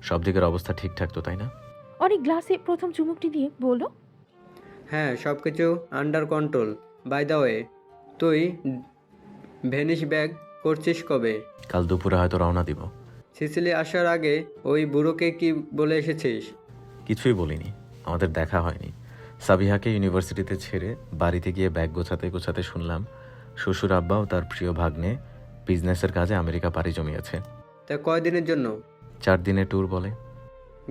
সব দিকের অবস্থা ঠিকঠাক তো, তাই না? অনেক গ্লাসে প্রথম চুমুকটি দিয়ে বলল, হ্যাঁ, সব কিছু under control. By the way, তুই ভেনিস ব্যাগ করছিস কবে? কাল দুপুরে হয়তো রওনা দিব। সিসিলি আসার আগে ওই বুড়োকে কি বলে এসেছিস? কিছুই বলিনি, আমাদের দেখা হয়নি। সাবিহাকে ইউনিভার্সিটিতে ছেড়ে বাড়িতে গিয়ে ব্যাগ গোছাতে গোছাতে শুনলাম শ্বশুর আব্বা ও তার প্রিয় ভাগ্নে বিজনেসের কাজে আমেরিকা পাড়ি জমিয়েছে। তা কয়দিনের জন্য? 4 দিনের ট্যুর বলে।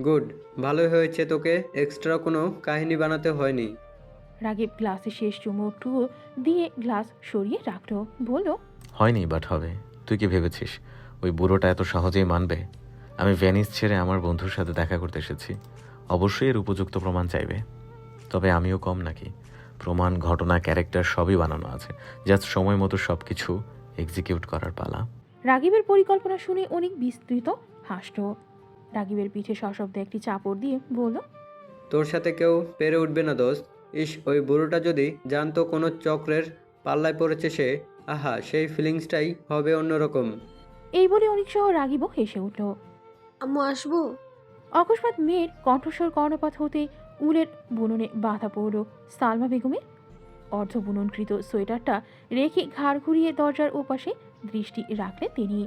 গুড, ভালোই হয়েছে, তোকে এক্সট্রা কোনো কাহিনী বানাতে হয়নি। রাগিব গ্লাসে শেষ চুমুকটু দিয়ে গ্লাস সরিয়ে রাখলো, বলল, হয়নি, বাট হবে। তুই কি ভেবেছিস ওই বুড়োটা এত সহজেই মানবে? আমি ভেনিস ছেড়ে আমার বন্ধুর সাথে দেখা করতে এসেছি। অবশ্যই এর উপযুক্ত প্রমাণ চাইবে। তবে আমিও কম নাকি? প্রমাণ, ঘটনা, ক্যারেক্টার সবই বানানো আছে। জাস্ট সময় মতো সব কিছু এক্সিকিউট করার পালা। রাগিবের পরিকল্পনা শুনে অনেক বিস্তৃত হাসল। রাগিবের পিঠে সশব্দে একটি চাপড় দিয়ে বলল, তোর সাথে কেউ পেরে উঠবে না দোস্ত। ইস, ওই বুড়োটা যদি জানতো কোনো চক্রের পাল্লায় পড়েছে সে, আহা, সেই ফিলিংসটাই হবে অন্যরকম। এই বলে অনেক সহ রাগিবও হেসে উঠল। আম্মু আসবো? অকস্মাৎ মেয়ের কণ্ঠস্বর কর্ণপাত হতে উলের বুননে বাধা পড়ল সালমা বেগমের। অর্ধ বুননকৃত সোয়েটারটা রেখে ঘাড় ঘুরিয়ে দরজার ওপাশে দৃষ্টি রাখলেন তিনি।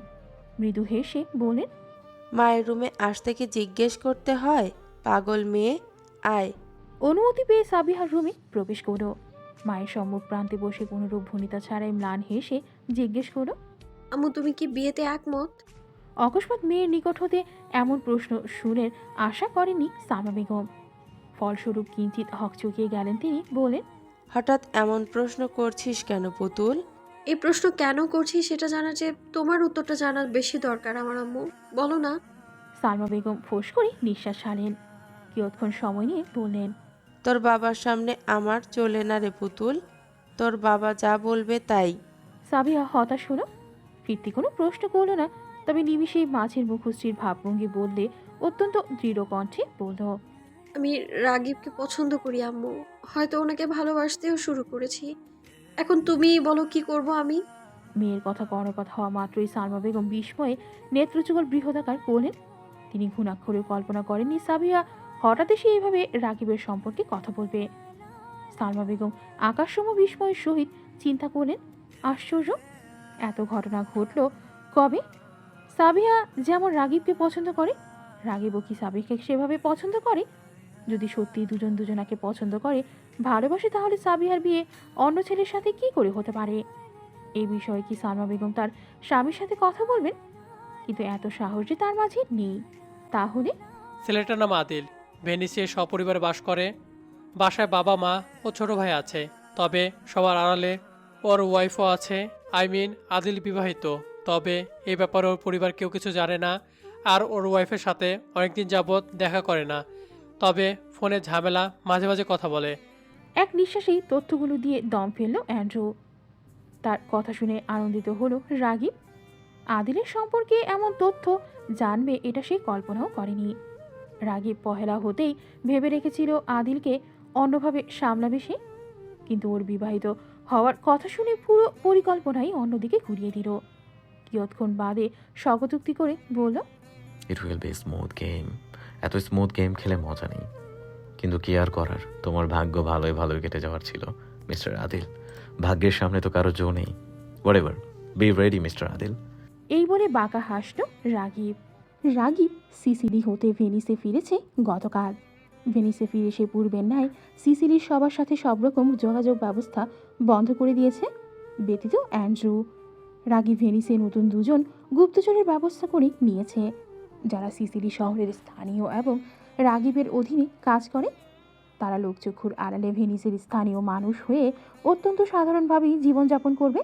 মৃদু হেসে বললেন, মায়ের রুমে আসতে কি জিজ্ঞেস করতে হয়? পাগল মেয়ে, আয়। অনুমতি পেয়ে সাবিহার রুমে প্রবেশ করল। মায়ের সম্মুখ প্রান্তে বসে কোনরূপ ভনিতা ছাড়াই ম্লান হেসে জিজ্ঞেস করল, আম্মু তুমি কি বিয়েতে একমত? অকস্মাৎ মেয়ের নিকট হতে এমন প্রশ্ন শুনে আশা করেননি সালমা বেগম। ফলস্বরূপ কিঞ্চিত হকচকিয়ে গেলেন তিনি, বলেন, হঠাৎ এমন প্রশ্ন করছিস কেন পুতুল? এই প্রশ্ন কেন করছি সেটা জানা যে তোমার উত্তরটা জানা বেশি দরকার আমার আম্মু। বলো না। সালমা বেগম ফোঁস করে নিঃশ্বাস ছাড়েন। কিয়ৎক্ষণ সময় নিয়ে বললেন, তোর বাবার সামনে আমার চলে না রে পুতুল। তোর বাবা যা বলবে তাই। সাবিহা হতাশ হলো। ফিরতি কোনো প্রশ্ন করল না, তবে নিমিষেই মাঝের মুখশ্রীর ভাবভঙ্গি বললে অত্যন্ত দৃঢ় কণ্ঠে বলল, আমি রাগিবকে পছন্দ করি আম্মু। হয়তো ওনাকে ভালোবাসতেও শুরু করেছি। এখন তুমিই বলো কি করব আমি। মেয়ের কথা কর্ণপাত হওয়া মাত্রই সালমা বেগম বিস্ময়ে নেত্রযুগল বৃহদাকার করলেন। তিনি ঘুণাক্ষরেও কল্পনা করেননি সাবিহা হঠাৎ এসে এইভাবে রাকিবের সম্পর্কে কথা বলবে। সালমা বেগম আকাশসম বিস্ময়ের সহিত চিন্তা করলেন, আশ্চর্য, এত ঘটনা ঘটল কবে? সাবিহা যেমন রাগিবকে পছন্দ করে, রাগিবও কি সাবিহকে সেভাবে পছন্দ করে? যদি সত্যি দুজন দুজনাকে পছন্দ করে, ভালোবাসে, তাহলে সাবিহার বিয়ে অন্য ছেলের সাথে কি করে হতে পারে? এই বিষয়ে কি সালমা বেগম তার স্বামীর সাথে কথা বলবেন? কিন্তু এত সাহস যে তার মাঝে নেই। তাহলে ছেলেটার নাম আদিল, ভেনিসে সপরিবারে বাস করে। বাসায় বাবা মা ও ছোট ভাই আছে। তবে সবার আড়ালে ওর ওয়াইফও আছে। আদিল বিবাহিত, তবে এই ব্যাপারে ওর পরিবার কেউ কিছু জানে না। আর ওর ওয়াইফের সাথে অনেকদিন যাবৎ দেখা করে না, তবে ফোনে ঝামেলা, মাঝে মাঝে কথা বলে। এক নিঃশ্বাসেই তথ্যগুলো দিয়ে দম ফেলল অ্যান্ড্রু। তার কথা শুনে আনন্দিত হলো রাগিব। আদিলের সম্পর্কে এমন তথ্য জানবে এটা সে কল্পনাও করেনি। রাগিব পহেলা হতেই ভেবে রেখেছিল আদিলকে অন্যভাবে সামলাবে সে, কিন্তু ওর বিবাহিত হওয়ার কথা শুনে পুরো পরিকল্পনাই অন্যদিকে ঘুরিয়ে দিল। কিয়ৎক্ষণ বাদে স্বগতোক্তি করে বলল, it will be smooth game. এত স্মুথ গেম খেলে মজা নেই, কিন্তু কি আর করার, তোমার ভাগ্য ভালোই ভালোই কেটে যাওয়ার ছিল মিস্টার আদিল। ভাগ্যের সামনে তো কারো জো নেই। Whatever, be ready mister Adil. এই বলে বাঁকা হাসল রাগিব। রাগিব সিসিলি হতে ভেনিসে ফিরেছে গতকাল। ভেনিসে ফিরে সে পূর্বের ন্যায় সিসিলির সবার সাথে সব রকম যোগাযোগ ব্যবস্থা বন্ধ করে দিয়েছে, ব্যতীত অ্যান্ড্রু। রাগিব ভেনিসে নতুন দুজন গুপ্তচরের ব্যবস্থা করে নিয়েছে, যারা সিসিলি শহরের স্থানীয় এবং রাগিবের অধীনে কাজ করে। তারা লোকচক্ষুর আড়ালে ভেনিসের স্থানীয় মানুষ হয়ে অত্যন্ত সাধারণভাবেই জীবনযাপন করবে,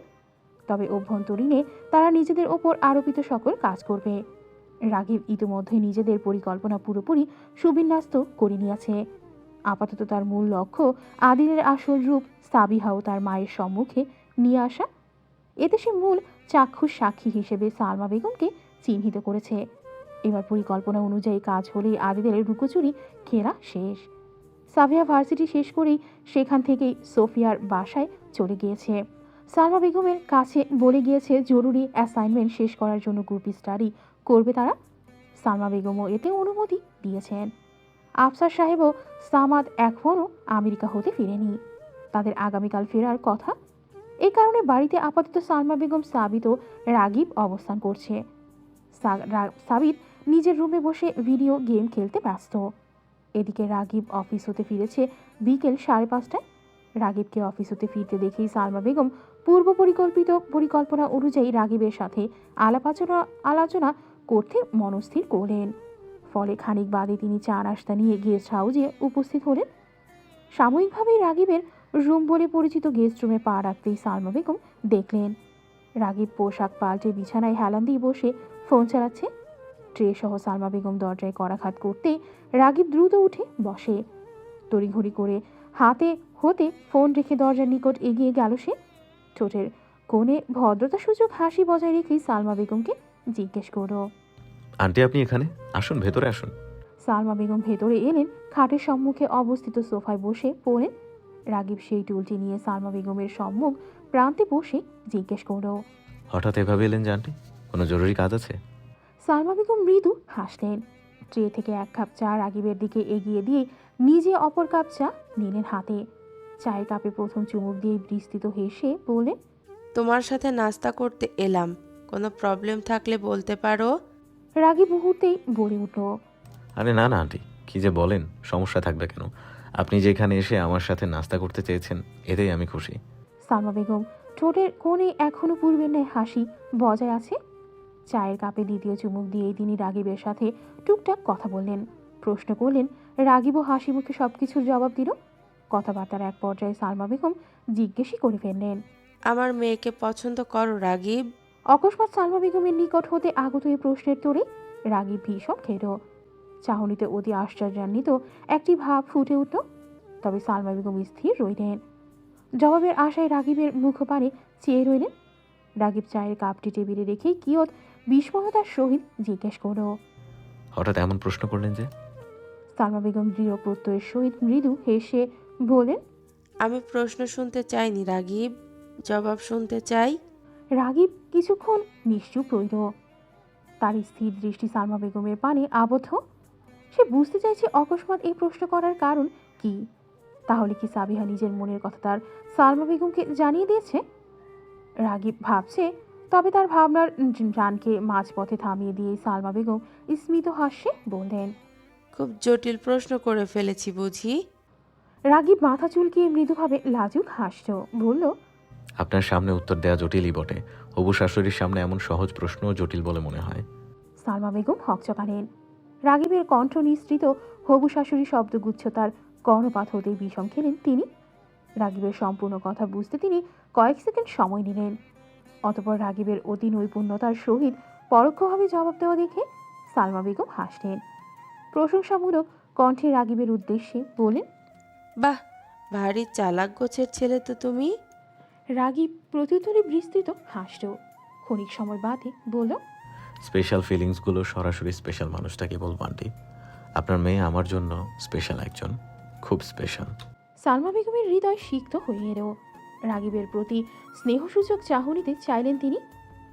তবে অভ্যন্তরীণে তারা নিজেদের ওপর আরোপিত সকল কাজ করবে। রাগিব ইতিমধ্যে নিজেদের পরিকল্পনা পুরোপুরি সুবিন্যস্ত করে নিয়েছে। আপাতত তার মূল লক্ষ্য আদিলের আসল রূপ সাবিহা ও তার মায়ের সম্মুখে নিয়ে আসা। এতে সে মূল চাক্ষুষ সাক্ষী হিসেবে সালমা বেগমকে চিহ্নিত করেছে। এবার পরিকল্পনা অনুযায়ী কাজ হলেই আদিলের লুকোচুরি খেলা শেষ। সাবিহা ভার্সিটি শেষ করেই সেখান থেকেই সোফিয়ার বাসায় চলে গিয়েছে। সালমা বেগমের কাছে বলে গিয়েছে জরুরি অ্যাসাইনমেন্ট শেষ করার জন্য গ্রুপ স্টাডি করবে তারা। সালমা বেগমও এতে অনুমতি দিয়েছেন। আফসার সাহেবও সামাদ এখনও আমেরিকা হতে ফিরেনি, তাদের আগামীকাল ফেরার কথা। এই কারণে বাড়িতে আপাতত সালমা বেগম, সাবিত ও রাগিব অবস্থান করছে। সাবিত নিজের রুমে বসে ভিডিও গেম খেলতে ব্যস্ত। এদিকে রাগিব অফিস হতে ফিরেছে বিকেল 5:30টায়। রাগিবকে অফিস হতে ফিরতে দেখেই সালমা বেগম পূর্ব পরিকল্পনা অনুযায়ী রাগিবের সাথে আলোচনা করতে মনস্থির করলেন। ফলে খানিক বাদে তিনি চা নাস্তা নিয়ে গেস্ট হাউসে উপস্থিত হলেন। সাময়িকভাবেই রাগিবের রুম বলে পরিচিত গেস্ট রুমে পা রাখতেই সালমা বেগম দেখলেন রাগিব পোশাক পাল্টে বিছানায় হেলান দিয়ে বসে ফোন চালাচ্ছে। ট্রে সহ সালমা বেগম দরজায় কড়াঘাত করতেই রাগিব দ্রুত উঠে বসে। তড়িঘড়ি করে হাতে হতে ফোন রেখে দরজার নিকট এগিয়ে গেল সে। ঠোঁটের কোণে ভদ্রতাসূচক হাসি বজায় রেখেই সালমা বেগমকে জিজ্ঞেস করল, আন্টি আপনি এখানে আসুন, ভেতরে আসুন। সালমা বেগম ভেতরে এলেন। খাটের সম্মুখে অবস্থিত সোফায় বসে পড়লেন। রাগিব সেই টুলটি নিয়ে সালমা বেগমের সম্মুখ প্রান্তে বসে জিজ্ঞেস করল, হঠাৎ এভাবে এলেন যে আন্টি, কোনো জরুরি কাজ আছে? সালমা বেগম মৃদু হাসলেন। ট্রে থেকে এক কাপ চা রাগিবের দিকে এগিয়ে দিয়ে নিজে অপর কাপ চা নিলেন হাতে। চায়ের কাপে প্রথম চুমুক দিয়ে বিস্তৃত হেসে বললেন, তোমার সাথে নাস্তা করতে এলাম, কোনো প্রবলেম থাকলে বলতে পারো। রাগিব মুহূর্তেই বলে উঠল, আরে না না আন্টি, কি যে বলেন, সমস্যা থাকবে কেন? আপনি যেখানে এসে আমার সাথে নাস্তা করতে চেয়েছেন এতেই আমি খুশি। সালমা বেগম ঠোঁটের কোণে এখনো পূর্বের ন্যায় হাসি বজায় আছে। চায়ের কাপে দ্বিতীয় চুমুক দিয়েই তিনি রাগিবের সাথে টুকটাক কথা বললেন, প্রশ্ন করলেন। রাগিবও হাসি মুখে সবকিছুর জবাব দিল। কথাবার্তার এক পর্যায়ে সালমা বেগম জিজ্ঞেসই করে ফেললেন, আমার মেয়েকে পছন্দ করো রাগিব? অকস্মাৎ সালমা বেগমের নিকট হতে আগত এই প্রশ্নের তোড়ে রাগিব ভীষণ খেল। চাহনিতে অতি আশ্চর্যান্বিত একটি ভাব ফুটে উঠল। তবে সালমা বেগম স্থির রইলেন। জবাবের আশায় রাগিবের মুখপানে চেয়ে রইলেন। রাগিব চায়ের কাপটি টেবিলে রেখেই কিয়ৎ বিস্ময়তার সহিত জিজ্ঞেস করল, হঠাৎ এমন প্রশ্ন করলেন যে? সালমা বেগম দৃঢ় প্রত্যয়ের সহিত মৃদু হেসে বলেন, আমি প্রশ্ন শুনতে চাইনি রাগিব, জবাব শুনতে চাই। রাগিব কিছুক্ষণ নিশ্চুপ রইল। তার স্থির দৃষ্টি সালমা বেগমের পানে আবদ্ধ। সে বুঝতে চাইছে অকস্মাৎ এই প্রশ্ন করার কারণ কি। তাহলে কি সাবিহা নিজের মনের কথা তার সালমা বেগমকে জানিয়ে দিয়েছে? রাগিব ভাবছে, তবে তার ভাবনার রানকে মাঝপথে থামিয়ে দিয়ে সালমা বেগম স্মিত হাস্যে বললেন, খুব জটিল প্রশ্ন করে ফেলেছি বুঝি? রাগিব মাথা চুলকিয়ে মৃদুভাবে লাজুক হাসল, বলল, আপনার সামনে উত্তর দেওয়া জটিলই বটে, হবু শাশুড়ির সামনে এমন সহজ প্রশ্নও জটিল বলে মনে হয়। সালমা বেগম হকচকালেন। রাগিবের কণ্ঠ নিঃসৃত হবু শাশুড়ি শব্দগুচ্ছ তার কর্ণপাত হতেই বিষম খেলেন তিনি। রাগিবের সম্পূর্ণ কথা বুঝতে তিনি কয়েক সেকেন্ড সময় নিলেন। অতঃপর রাগিবের অতি নৈপুণ্যতার সহিত পরোক্ষভাবে জবাব দেওয়া দেখে সালমা বেগম হাসলেন। প্রশংসামূলক কণ্ঠে রাগিবের উদ্দেশ্যে বলেন, বাহ, ভারী চালাক গোছের ছেলে তো তুমি। রাগিব প্রত্যুত্তরে বিস্তৃত হাসল। ক্ষণিক সময় বাদে বলল, স্পেশাল ফিলিংসগুলো সরাসরি স্পেশাল মানুষটাকে বলবো আন্টি। আপনার মেয়ে আমার জন্য স্পেশাল একজন, খুব স্পেশাল। সালমা বেগমের হৃদয় সিক্ত হয়ে এলো। রাগিবের প্রতি স্নেহসূচক চাহনিতে চাইলেন তিনি।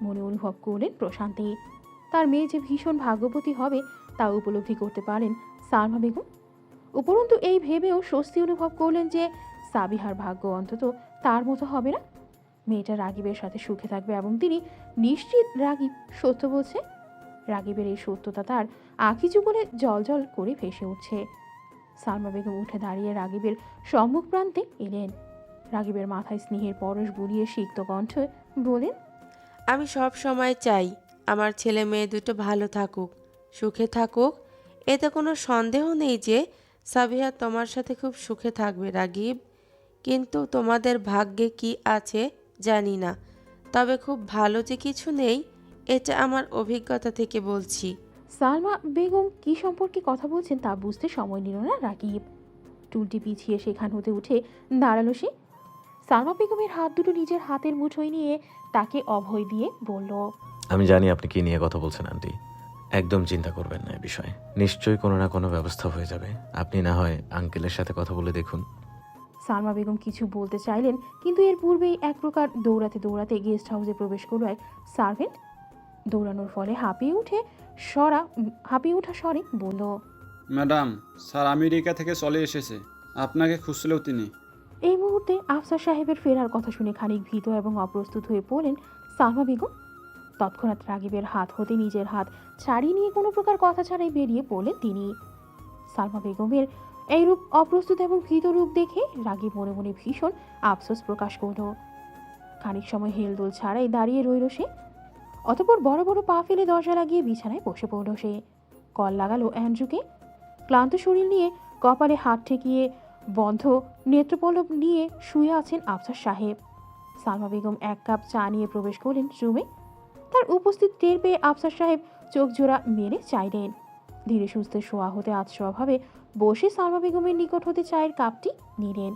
মনে অনুভব করলেন প্রশান্তি। তার মেয়ে যে ভীষণ ভাগ্যবতী হবে তা উপলব্ধি করতে পারেন সালমা বেগম। উপরন্তু এই ভেবেও স্বস্তি অনুভব করলেন যে সাবিহার ভাগ্য অন্তত তার মতো হবে না। মেয়েটা রাগিবের সাথে সুখে থাকবে এবং তিনি নিশ্চিত রাগিব সত্য বলছে। রাগিবের এই সত্যতা তার আঁখি যুগলে জল করে ভেসে উঠছে। সালমা বেগম উঠে দাঁড়িয়ে রাগিবের সম্মুখ প্রান্তে এলেন। রাগিবের মাথায় স্নেহের পরশ বুলিয়ে সিক্ত কণ্ঠে বলেন, আমি সব সময় চাই আমার ছেলে মেয়ে দুটো ভালো থাকুক, সুখে থাকুক। এতে কোনো সন্দেহ নেই যে সাবিহা তোমার সাথে খুব সুখে থাকবে রাগিব। কিন্তু তোমাদের ভাগ্যে কি আছে জানি না, তবে খুব ভালো যে কিছু নেই এটা আমার অভিজ্ঞতা থেকে বলছি। সালমা বেগম কি সম্পর্কে কথা বলছেন তা বুঝতে সময় নিল না রাগিব। টুলটি পিছিয়ে সেখান হতে উঠে দাঁড়ালো সে। সালমা বেগমের হাত দুটো নিজের হাতের মুঠোয় নিয়ে তাকে অভয় দিয়ে বলল, আমি জানি আপনি কি নিয়ে কথা বলছেন আন্টি, একদম চিন্তা করবেন না এ বিষয়ে, নিশ্চয়ই কোনো না কোনো ব্যবস্থা হয়ে যাবে। আপনি না হয় আঙ্কেলের সাথে কথা বলে দেখুন। সালমা বেগম কিছু বলতে চাইলেন, কিন্তু এর পূর্বেই এক প্রকার দৌড়াতে দৌড়াতে গেস্ট হাউসে প্রবেশ করলো এক সার্ভেন্ট। দৌড়ানোর ফলে হাঁপিয়ে ওঠা স্বরে বলল, ম্যাডাম, স্যার আমেরিকা থেকে চলে এসেছে, আপনাকে খুঁজছিলেও তিনি। এই মুহূর্তে আফসার সাহেবের ফেরার কথা শুনে খানিক ভীত এবং অপ্রস্তুত হয়ে পড়লেন সালমা বেগম। তৎক্ষণাৎ রাগিবের হাত হতে নিজের হাত ছাড়িয়ে নিয়ে কোনো প্রকার কথা ছাড়াই বেরিয়ে পড়লেন তিনি। সালমা বেগমের এই রূপ অপ্রস্তুত এবং ভীত রূপ দেখে রাগিব মনে মনে ভীষণ আফসোস প্রকাশ করল। খানিক সময় হেলদোল ছাড়াই দাঁড়িয়ে রইল সে। অতঃপর বড় বড় পা ফেলে দরজা লাগিয়ে বিছানায় বসে পড়ল সে। কল লাগালো অ্যান্ড্রুকে। ক্লান্ত শরীর নিয়ে কপালে হাত ঠেকিয়ে বন্ধ নেত্রপল্লব নিয়ে শুয়ে আছেন আফসার সাহেব। সালমা বেগম এক কাপ চা নিয়ে প্রবেশ করলেন রুমে। তার উপস্থিত টের পেয়ে আফসার সাহেব চোখ জোড়া মেলে চাইলেন। ধীরে সুস্থে শোয়া হতে আধশোয়াভাবে বসে সালমা বেগমের নিকট হতে চায়ের কাপটি নিলেন।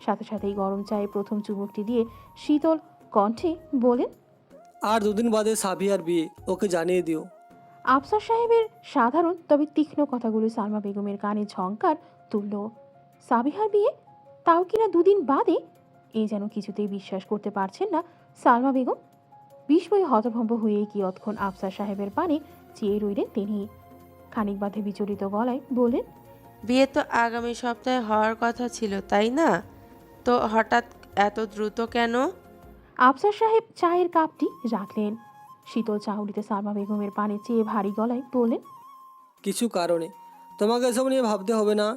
সাথে সাথেই গরম চায়ে প্রথম চুমুকটি দিয়ে শীতল কণ্ঠে বলেন, আর দুদিন বাদে সাবিয়ার বিয়ে, ওকে জানিয়ে দিও। আফসার সাহেবের সাধারণ তবে তীক্ষ্ণ কথাগুলো সালমা বেগমের কানে ঝংকার তুলল। সাবিহার বিয়ে, তাও কিনা দুদিন বাদে? এ যেন কিছুতেই বিশ্বাস করতে পারছেন না সালমা বেগম। বিস্ময়ে হতভম্ব হয়ে কিয়ৎক্ষণ আফসার সাহেবের পানে চেয়ে রইলেন তিনি। খানিক বাদে বিচলিত গলায় বললেন, বিয়ে তো আগামী সপ্তাহে হওয়ার কথা ছিল, তাই না? তো হঠাৎ এত দ্রুত কেন? আফসার সাহেব চায়ের কাপটি রাখলেন। শীতল চাউরিতে সালমা বেগমের পানে চেয়ে ভারী গলায় বললেন, কিছু কারণে। তোমাকে এসব নিয়ে ভাবতে হবে না।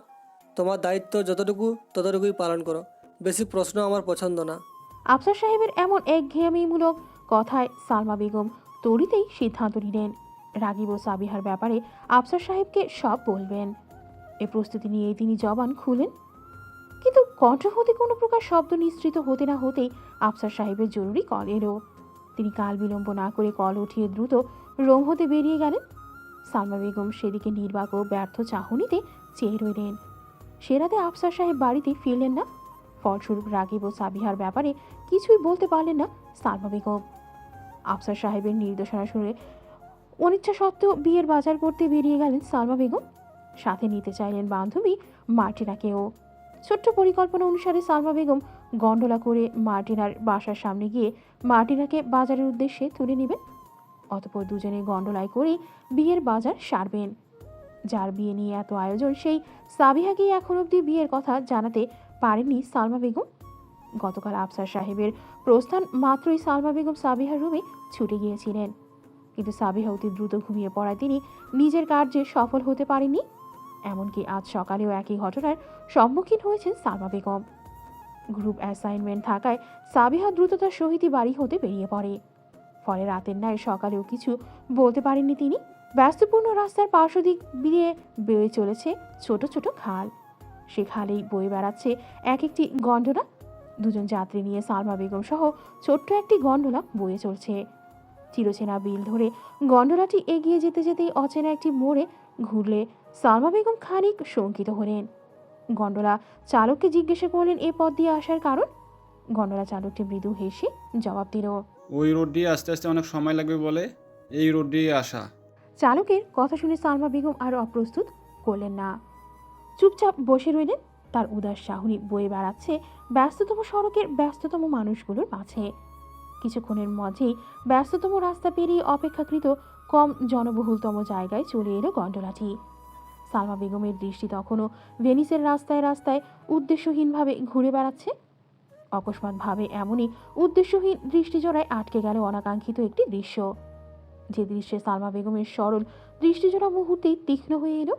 তোমার দায়িত্ব যতটুকু ততটুকুই পালন করো। বেশি প্রশ্ন আমার পছন্দ না। আফসার সাহেবের এমন একঘেয়েমিমূলক কথায় সালমা বেগম তড়িতেই সিদ্ধান্ত নিলেন রাগিব ও সাবিহার ব্যাপারে আফসার সাহেবকে সব বলবেন। এ প্রস্তুতি নিয়েই তিনি জবান খুলেন। কিন্তু কণ্ঠ হতে কোনো প্রকার শব্দ নিঃসৃত হতে না হতেই আফসার সাহেবের জরুরি কল এলো। তিনি কাল বিলম্ব না করে কল উঠিয়ে দ্রুত রুম হতে বেরিয়ে গেলেন। সালমা বেগম সেদিকে নির্বাক ও ব্যর্থ চাহনিতে চেয়ে রইলেন। সে রাতে আফসার সাহেব বাড়িতে ফিরলেন না। ফলস্বরূপ রাগিব ও সাবিহার ব্যাপারে কিছুই বলতে পারলেন না সালমা বেগম। আফসার সাহেবের নির্দেশনা শুনে অনিচ্ছা সত্ত্বেও বিয়ের বাজার করতে বেরিয়ে গেলেন সালমা বেগম। সাথে নিতে চাইলেন বান্ধবী মার্টিনাকেও। ছোট্ট পরিকল্পনা অনুসারে সালমা বেগম গন্ডোলা করে মার্টিনার বাসার সামনে গিয়ে মার্টিনাকে বাজারের উদ্দেশ্যে তুলে নেবেন। অতঃপর দুজনে গন্ডোলায় করে বিয়ের বাজার সারবেন। যার বিয়ে নিয়ে এত আয়োজন সেই সাবিহাকেই এখন অবধি বিয়ের কথা জানাতে পারেননি সালমা বেগম। গতকাল আফসার সাহেবের প্রস্থান মাত্রই সালমা বেগম সাবিহার রুমে ছুটে গিয়েছিলেন। কিন্তু সাবিহা অতি দ্রুত ঘুমিয়ে পড়ায় তিনি নিজের কার্যে সফল হতে পারেননি। এমনকি আজ সকালেও একই ঘটনার সম্মুখীন হয়েছেন সালমা বেগম। গ্রুপ অ্যাসাইনমেন্ট থাকায় সাবিহা দ্রুততার সহিতই বাড়ি হতে বেরিয়ে পড়ে। ফলে রাতের ন্যায় সকালেও কিছু বলতে পারেননি তিনি। ব্যস্তপূর্ণ রাস্তার পার্শ্বদিক দিয়ে বেয়ে চলেছে ছোট ছোট খাল। সে খালেই বয়ে বেড়াচ্ছে এক একটি গন্ডোলা। দুজন যাত্রী নিয়ে সালমা বেগম সহ ছোট্ট একটি গন্ডোলা বয়ে চলছে। চিরচেনা বিল ধরে গন্ডোলাটি এগিয়ে যেতে যেতেই অচেনা একটি মোড়ে ঘুরলে সালমা বেগম খানিক শঙ্কিত হলেন। গন্ডোলা চালককে জিজ্ঞাসা করলেন এ পথ দিয়ে আসার কারণ। গন্ডোলা চালকটি মৃদু হেসে জবাব দিল, ওই রোড দিয়ে আস্তে আস্তে অনেক সময় লাগবে বলে এই রোড দিয়ে আসা। চালকের কথা শুনে সালমা বেগম আরও অপ্রস্তুত করলেন না। চুপচাপ বসে রইলেন। তার উদাস চাহনি বয়ে বেড়াচ্ছে ব্যস্ততম সড়কের ব্যস্ততম মানুষগুলোর মাঝে। কিছুক্ষণের মধ্যেই ব্যস্ততম রাস্তা পেরিয়ে অপেক্ষাকৃত কম জনবহুলতম জায়গায় চলে এলো গন্ডোলাটি। সালমা বেগমের দৃষ্টি তখনও ভেনিসের রাস্তায় রাস্তায় উদ্দেশ্যহীনভাবে ঘুরে বেড়াচ্ছে। অকস্মাৎভাবে এমনই উদ্দেশ্যহীন দৃষ্টিজোড়ায় আটকে গেল অনাকাঙ্ক্ষিত একটি দৃশ্য। যে দৃশ্যে সালমা বেগমের সরল দৃষ্টিজোড়া মুহূর্তেই তীক্ষ্ণ হয়ে এলো।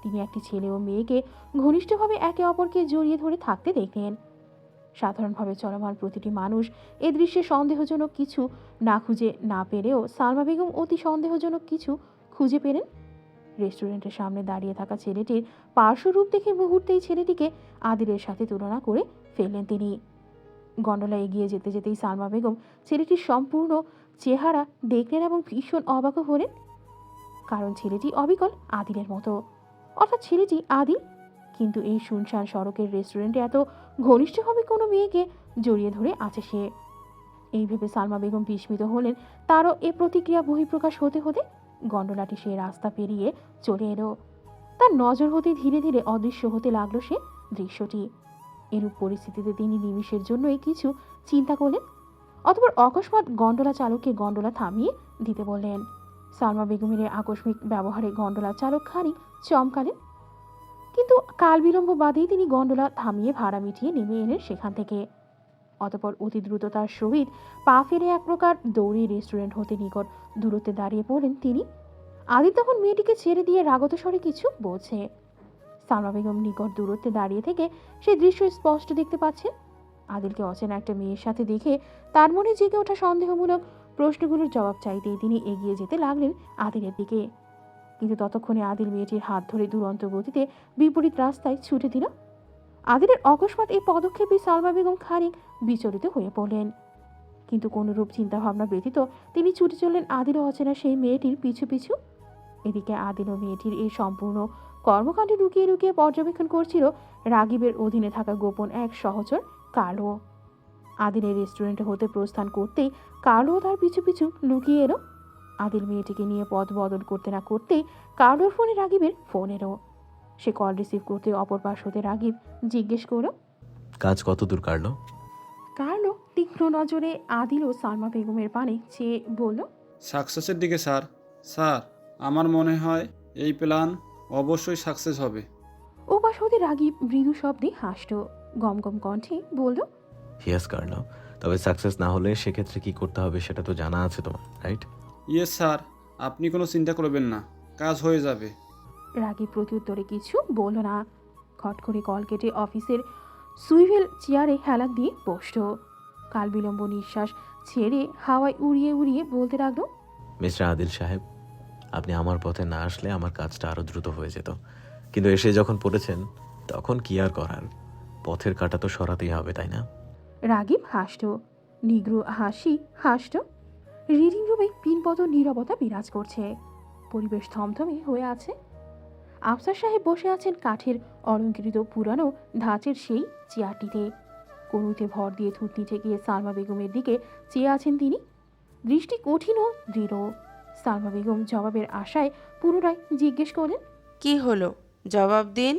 তিনি একটি ছেলে ও মেয়েকে ঘনিষ্ঠভাবে একে অপরকে জড়িয়ে ধরে থাকতে দেখলেন। সাধারণভাবে চলমান প্রতিটি মানুষ এ দৃশ্যে সন্দেহজনক কিছু না খুঁজে না পেলেও সালমা বেগম অতি সন্দেহজনক কিছু খুঁজে পেলেন। রেস্টুরেন্টের সামনে দাঁড়িয়ে থাকা ছেলেটির পার্শ্বরূপ দেখে মুহূর্তেই ছেলেটিকে আদিলের সাথে তুলনা করে ফেললেন তিনি। গন্ডোলা এগিয়ে যেতে যেতেই সালমা বেগম ছেলেটির সম্পূর্ণ চেহারা দেখলেন এবং ভীষণ অবাক হলেন। কারণ ছেলেটি অবিকল আদিলের মতো, অর্থাৎ ছেলেটি আদিল। কিন্তু এই শুনশান সড়কের রেস্টুরেন্টে এত ঘনিষ্ঠভাবে কোনো মেয়েকে জড়িয়ে ধরে আছে সে। এই ভেবে সালমা বেগম বিস্মিত হলেন। তারও এ প্রতিক্রিয়া বহিঃপ্রকাশ হতে হতে গন্ডোলাটি সে রাস্তা পেরিয়ে চলে এলো। তার নজর হতে ধীরে ধীরে অদৃশ্য হতে লাগলো সে দৃশ্যটি। এরূপ পরিস্থিতিতে তিনি নিমিষের জন্যই কিছু চিন্তা করলেন। অতঃপর অকস্মাৎ গন্ডোলা চালককে গন্ডোলা থামিয়ে দিতে বললেন। সালমা বেগমের এই আকস্মিক ব্যবহারে গন্ডোলা চালক খানিক চমকালেন, কিন্তু কাল বিলম্ব বাদেই তিনি গন্ডোলা থামিয়ে ভাড়া মিটিয়ে নেমে এলেন সেখান থেকে। অতপর অতি দ্রুততার সহিত পা ফেলে এক প্রকার দৌড়ে রেস্টুরেন্ট হতে নিকট দূরত্বে দাঁড়িয়ে পড়লেন তিনি। আদিল তখন মেয়েটিকে ছেড়ে দিয়ে রাগত স্বরে কিছু বলছে। সালমা বেগম নিকট দূরত্বে দাঁড়িয়ে থেকে সেই দৃশ্য স্পষ্ট দেখতে পাচ্ছেন। আদিলকে অচেনা একটা মেয়ের সাথে দেখে তার মনে জেগে ওঠা সন্দেহমূলক প্রশ্নগুলোর জবাব চাইতেই তিনি এগিয়ে যেতে লাগলেন আদিলের দিকে। কিন্তু ততক্ষণে আদিল মেয়েটির হাত ধরে দুরন্ত গতিতে বিপরীত রাস্তায় ছুটে দিল। আদিলের অকস্মাৎ এই পদক্ষেপে সালমা বেগম খানিক বিচলিত হয়ে পড়লেন, কিন্তু কোনরূপ চিন্তাভাবনা ব্যতীত তিনি ছুটে চললেন আদিল অচেনা সেই মেয়েটির পিছু পিছু। এদিকে আদিল ও মেয়েটির এই সম্পূর্ণ কর্মকাণ্ড লুকিয়ে লুকিয়ে পর্যবেক্ষণ করছিল রাগিবের অধীনে থাকা গোপন এক সহচর কার্লো। আদিলের রেস্টুরেন্টে হতে প্রস্থান করতেই কার্লো তার পিছু পিছু লুকিয়ে এলো। আদিল মেয়েটিকে নিয়ে পথ বদল করতে না করতেই কার্লোর ফোনে রাগিবের ফোন এলো। সে কল রিসিভ করতে অপর পাশ হতে রাগিব জিজ্ঞেস করল, কাজ কত দূর কাটলো? কার্লো তীক্ষ্ণ নজরে আদিল ও সালমা বেগমের পানে চেয়ে বলল, সাকসেসের দিকে স্যার। স্যার, আমার মনে হয় এই প্ল্যান অবশ্যই সাকসেস হবে। ও পাশ হতে রাগিব মৃদু শব্দে হাসল, গমগম কণ্ঠে বলল, ইয়েস কার্লো, তবে সাকসেস না হলে সেক্ষেত্রে কি করতে হবে সেটা তো জানা আছে তোমার, রাইট? ইয়েস স্যার, আপনি কোনো চিন্তা করবেন না, কাজ হয়ে যাবে। রাগিব প্রত্যুত্তরে কিছু বলল না। খট করে কল কেটে অফিসের সুইভেল চেয়ারে হেলান দিয়ে বসল। কাল বিলম্ব নিঃশ্বাস ছেড়ে হাওয়ায় উড়িয়ে উড়িয়ে বলতে লাগলো, মিস্টার আদিল সাহেব, আপনি আমার পথে না আসলে আমার কাজটা আরও দ্রুত হয়ে যেত, কিন্তু এসে যখন পড়েছেন তখন কি আর করার, পথের কাঁটা তো সরাতেই হবে, তাই না? রাগিব হাসল, নিগ্র হাসি হাসল। রিডিং রুমে পিনপত নীরবতা বিরাজ করছে, পরিবেশ থমথমে হয়ে আছে। আফসার সাহেব বসে আছেন কাঠের অলঙ্কৃত পুরানো ধাঁচের সেই চেয়ারটিতে। কনুইতে ভর দিয়ে থুতনি ঠেকিয়ে সালমা বেগমের দিকে চেয়ে আছেন তিনি, দৃষ্টি কঠিন ও দৃঢ়। সালমা বেগম জবাবের আশায় পুনরায় জিজ্ঞেস করলেন, কি হলো, জবাব দিন।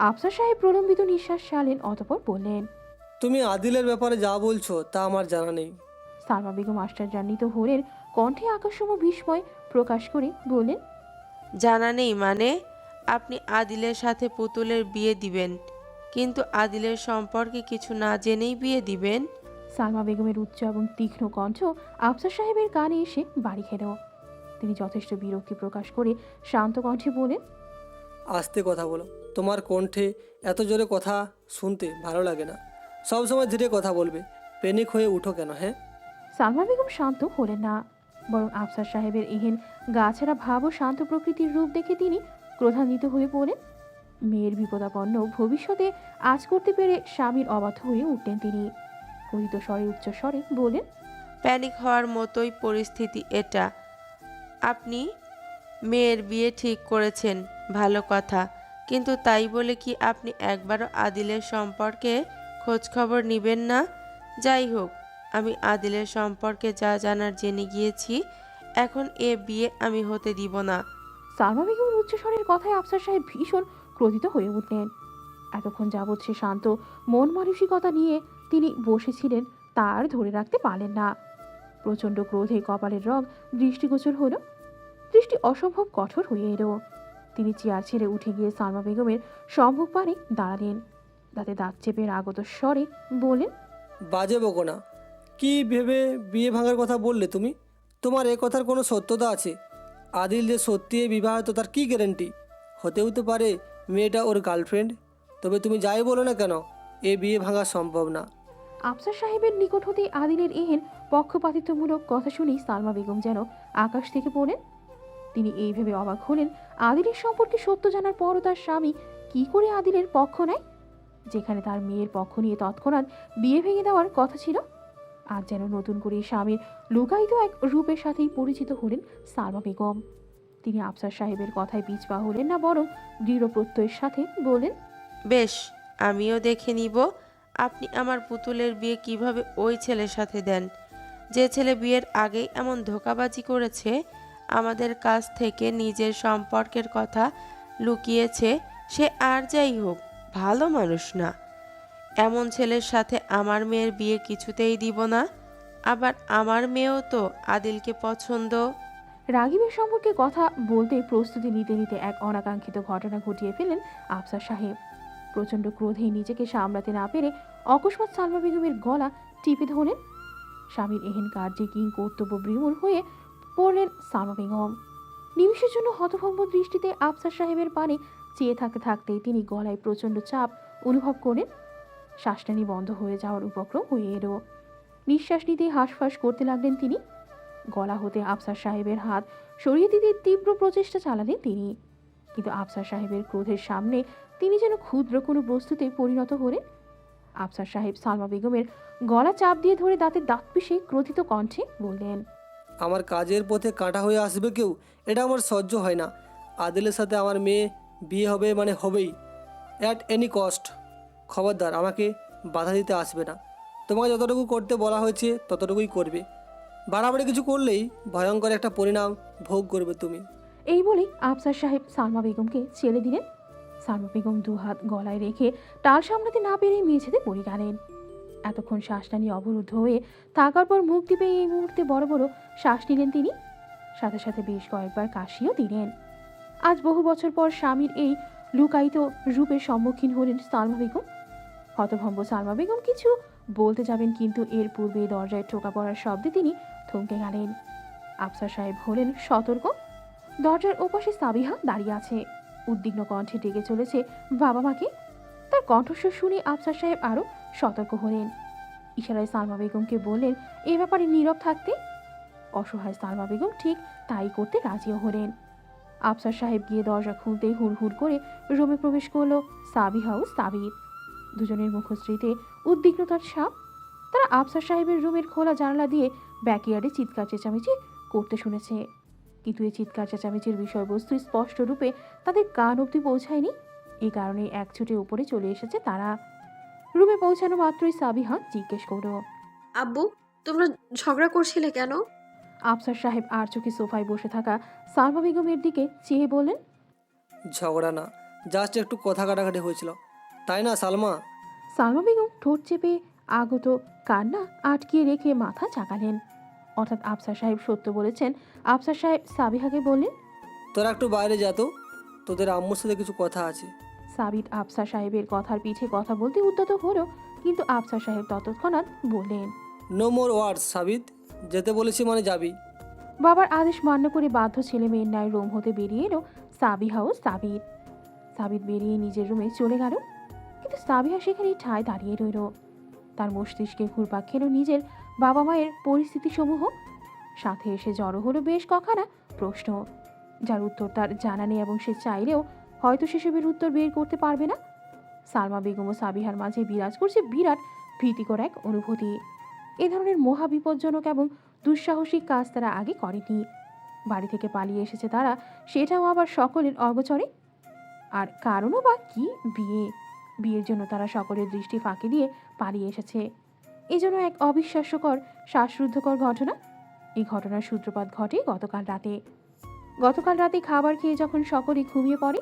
আফসার সাহেব প্রলম্বিত নিঃশ্বাস ছাড়লেন, অতপর বললেন, তুমি আদিলের ব্যাপারে যা বলছো তা আমার জানা নেই। সালমা বেগম আশ্চর্যান্বিত হলেন, কণ্ঠে আকাশসম বিস্ময় প্রকাশ করে বললেন, জানা নেই মানে? আপনি আদিলের সাথে পুতুলের বিয়ে দিবেন, কিন্তু আদিলের সম্পর্কে কিছু না জেনেই বিয়ে দিবেন? সালমা বেগমের উচ্চ এবং তীক্ষ্ণ কণ্ঠ আফসার সাহেবের কানে এসে বাড়ি খেল। তিনি যথেষ্ট বিরক্তি প্রকাশ করে শান্ত কণ্ঠে বলেন, আস্তে কথা বলো, তোমার কণ্ঠে এত জোরে কথা শুনতে ভালো লাগে না। সবসময় ধীরে কথা বলবে, প্যানিক হয়ে উঠো কেন? হ্যাঁ, সালমা বেগম শান্ত হলেন না, বরং আফসার সাহেবের এহেন গাছেরা ভাব ও শান্ত প্রকৃতির রূপ দেখে তিনি ক্রোধান্বিত হয়ে পড়েন। মেয়ের বিপদাপন্ন ভবিষ্যতে আজ করতে পেরে স্বামীর অবাধ্য হয়ে উঠলেন তিনি। ক্রোধিত স্বরে উচ্চ স্বরে বলেন, প্যানিক হওয়ার মতোই পরিস্থিতি এটা। আপনি মেয়ের বিয়ে ঠিক করেছেন, ভালো কথা, কিন্তু তাই বলে কি আপনি একবারও আদিলের সম্পর্কে খোঁজ খবর নিবেন না? যাই হোক, আমি আদিলের সম্পর্কে যা জানার জেনে গিয়েছি, এখন এ বিয়ে আমি হতে দিব না। সালমা বেগমের উচ্চস্বরের কথায় আফসার সাহেব ভীষণ ক্রোধিত হয়ে উঠলেন। এতক্ষণ যাবৎ সে শান্ত মন মানসিকতা নিয়ে তিনি বসেছিলেন তার ধরে রাখতে পারলেন না। প্রচণ্ড ক্রোধে কপালের রং দৃষ্টিগোচর হলো, দৃষ্টি অসম্ভব কঠোর হয়ে এলো। তিনি চেয়ার ছেড়ে উঠে গিয়ে সালমা বেগমের সম্মুখ পানে দাঁড়ালেন, দাঁতে দাঁত চেপে রাগত স্বরে বললেন, বাজে বকো না। কি ভেবে বিয়ে ভাঙার কথা বললে তুমি? তোমার এ কথার কোনো সত্যতা আছে? আদিল যে সত্যি বিবাহিত তার কি গ্যারেন্টি? হতেও তো পারে মেয়েটা ওর গার্লফ্রেন্ড। তবে তুমি যাই বলো না কেন, এ বিয়ে ভাঙা সম্ভব না। আফসার সাহেবের নিকট হতে আদিলের এহেন পক্ষপাতিত্বমূলক কথা শুনেই সালমা বেগম যেন আকাশ থেকে পড়েন। তিনি এই ভেবে অবাক হলেন, আদিলের সম্পর্কে সত্য জানার পরও তার স্বামী কি করে আদিলের পক্ষ নেয়, যেখানে তার মেয়ের পক্ষ নিয়ে তৎক্ষণাৎ বিয়ে ভেঙে দেওয়ার কথা ছিল। আজ যেন নতুন করে স্বামীর লুকায়িত এক রূপের সাথেই পরিচিত হলেন সালমা বেগম। তিনি আফসার সাহেবের কথায় পিছপা হলেন না, বরং দৃঢ় প্রত্যয়ের সাথে বলেন, বেশ, আমিও দেখে নিব আপনি আমার পুতুলের বিয়ে কিভাবে ওই ছেলের সাথে দেন, যে ছেলে বিয়ের আগেই এমন ধোঁকাবাজি করেছে, আমাদের কাছ থেকে নিজের সম্পর্কের কথা লুকিয়েছে। সে আর যাই হোক ভালো মানুষ না। এমন ছেলের সাথে আমার মেয়ের বিয়ে কিছুতেই দিব না। আবার আমার মেয়েও তো আদিলকে পছন্দ। রাগিবের সম্পর্কে কথা বলতে প্রস্তুতি নিতে নিতে এক অনাকাঙ্ক্ষিত ঘটনা ঘটিয়ে ফেললেন আফসার সাহেব। প্রচণ্ড ক্রোধে নিজেকে সামলাতে না পেরে অকস্মাৎ সালমা বেগমের গলা টিপে ধরলেন। স্বামীর এহেন কার্যে কিং কর্তব্য বিমূঢ় হয়ে পড়লেন সালমা বেগম। নিমিষের জন্য হতভম্ব দৃষ্টিতে আফসার সাহেবের পানে চেয়ে থাকতে থাকতেই তিনি গলায় প্রচণ্ড চাপ অনুভব করেন। শ্বাসটানি বন্ধ হয়ে যাওয়ার উপক্রম হয়ে এলো। নিঃশ্বাস নিতেই হাঁসফাঁস করতে লাগলেন তিনি। গলা হতে আফসার সাহেবের হাত সরিয়ে দিতে তীব্র প্রচেষ্টা চালালেন তিনি, কিন্তু আফসার সাহেবের ক্রোধের সামনে তিনি যেন ক্ষুদ্র কোনো বস্তুতে পরিণত হলেন। আফসার সাহেব সালমা বেগমের গলা চাপ দিয়ে ধরে দাঁতের দাঁত পিষে ক্রোধিত কণ্ঠে বললেন, আমার কাজের পথে কাঁটা হয়ে আসবে কেউ, এটা আমার সহ্য হয় না। আদিলের সাথে আমার মেয়ে বিয়ে হবে মানে হবেই, অ্যাট এনি কস্ট। খবরদার আমাকে বাধা দিতে আসবে না। তোমাকে যতটুকু করতে বলা হয়েছে ততটুকুই করবে। বাড়াবাড়ি কিছু করলেই ভয়ঙ্কর একটা পরিণাম ভোগ করবে তুমি। এই বলেই আফসার সাহেব সালমা বেগমকে ছেড়ে দিলেন। সালমা বেগম দুহাত গলায় রেখে টাল সামলাতে না পেরেই মেঝেতে পড়ে গেলেন। এতক্ষণ শ্বাসটানি অবরুদ্ধ হয়ে থাকার পর মুখ টিপে এই মুহূর্তে বড় বড় শ্বাস নিলেন তিনি। সাথে সাথে বেশ কয়েকবার কাশিও দিলেন। আজ বহু বছর পর স্বামীর এই লুকায়িত রূপের সম্মুখীন হলেন সালমা বেগম। হতভম্ব সালমা বেগম কিছু বলতে যাবেন, কিন্তু এর পূর্বে দরজায় ঠোকা পড়ার শব্দে তিনি থমকে গেলেন। আফসার সাহেব হলেন সতর্ক। দরজার ওপাশে সাবিহা দাঁড়িয়ে আছে, উদ্বিগ্ন কণ্ঠে ডেকে চলেছে বাবা মাকে। তার কণ্ঠস্বর শুনে আফসার সাহেব আরও সতর্ক হলেন। ইশারায় সালমা বেগমকে বললেন এ ব্যাপারে নীরব থাকতে। অসহায় সালমা বেগম ঠিক তাই করতে রাজিও হলেন। আফসার সাহেব গিয়ে দরজা খুলতেই হুড়হুড় করে রুমে প্রবেশ করলো সাবিহা ও সাবির। দুজনের মুখশ্রীতে উদ্বিগ্নতার ছাপ। তারা আফসার সাহেবের রুমের খোলা জানালা দিয়ে ব্যাকইয়ার্ডে চিৎকার চেঁচামেচি করতে শুনেছে, কিন্তু এই চিৎকার চেঁচামেচির বিষয়বস্তু স্পষ্ট রূপে তাদের কান অবধি পৌঁছায়নি। এই কারণে এক ছুটে উপরে চলে এসেছে তারা। রুমে পৌঁছানো মাত্রই সাবিহা জিজ্ঞেস করলো, আব্বু, তোমরা ঝগড়া করছিলে কেন? আফসার সাহেব আর চোখে সোফায় বসে থাকা সালমা বেগমের দিকে চেয়ে বললেন, ঝগড়া না, জাস্ট একটু কথা কাটাকাটি হয়েছিল, তাই না সালমা? সালমা বেগম ঠোঁট চেপে আগত কান্না আটকিয়ে রেখে মাথা চাকালেন। অর্থাৎ আফসার সাহেব সত্য বলেছেন। আফসার সাহেব সাবিহাকে বললেন, তোরা একটু বাইরে যা তো, তোদের আম্মুর সাথে কিছু কথা আছে। সাবিত আফসার সাহেবের কথার পিঠে কথা বলতে উদ্যত হলো, কিন্তু আফসার সাহেব তৎক্ষণাৎ বললেন, নো মোর ওয়ার্ডস সাবিত, যেতে বলেছি মানে যাবি। বাবার আদেশ মান্য করে বাধ্য ছেলে মেয়ের ন্যায় রুম হতে বেরিয়ে এলো সাবিহা ও সাবিত। সাবিত বেরিয়ে নিজের রুমে চলে গেল, কিন্তু সাবিহা সেখানেই ঠায় দাঁড়িয়ে রইল। তার মস্তিষ্কে ঘুরপাক খেল নিজের বাবা মায়ের পরিস্থিতি সমূহ। সাথে এসে জড়ো হলো বেশ কখানা প্রশ্ন, যার উত্তর তার জানা নেই এবং সে চাইলেও হয়তো সেসবের উত্তর বের করতে পারবে না। সালমা বেগম ও সাবিহার মাঝে বিরাজ করছে বিরাট ভীতিকর এক অনুভূতি। এ ধরনের মহা বিপজ্জনক এবং দুঃসাহসিক কাজ তারা আগে করেনি। বাড়ি থেকে পালিয়ে এসেছে তারা, সেটাও আবার সকলের অগোচরে। আর কারণও বা কি? বিয়ের জন্য তারা সকলের দৃষ্টি ফাঁকি দিয়ে পালিয়ে এসেছে। এজন্য এক অবিশ্বাস্যকর শ্বাসরুদ্ধকর ঘটনা। এই ঘটনার সূত্রপাত ঘটে গতকাল রাতে খাবার খেয়ে যখন সকলে ঘুমিয়ে পড়ে,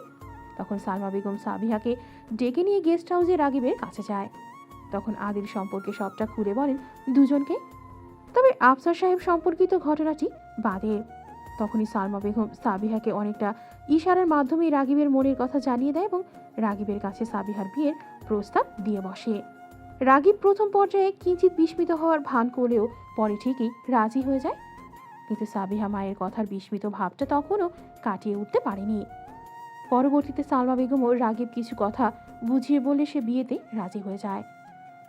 তখন সালমা বেগম সাবিহাকে ডেকে নিয়ে গেস্ট হাউসে রাগিবের কাছে যায়। তখন আদিল সম্পর্কে সবটা খুলে বলেন দুজনকে। তবে আফসার সাহেব সম্পর্কিত ঘটনাটি বাদের। তখনই সালমা বেগম সাবিহাকে অনেকটা ইশারার মাধ্যমে রাগিবের মনের কথা জানিয়ে দেয় এবং রাগিবের কাছে সাবিহার বিয়ের প্রস্তাব দিয়ে বসে। রাগিব প্রথম পর্যায়ে কিঞ্চিত বিস্মিত হওয়ার ভান করলেও পরে ঠিকই রাজি হয়ে যায়, কিন্তু সাবিহা মায়ের কথার বিস্মিত ভাবটা তখনও কাটিয়ে উঠতে পারেনি। পরবর্তীতে সালমা বেগম ও রাগিব কিছু কথা বুঝিয়ে বললে সে বিয়েতে রাজি হয়ে যায়,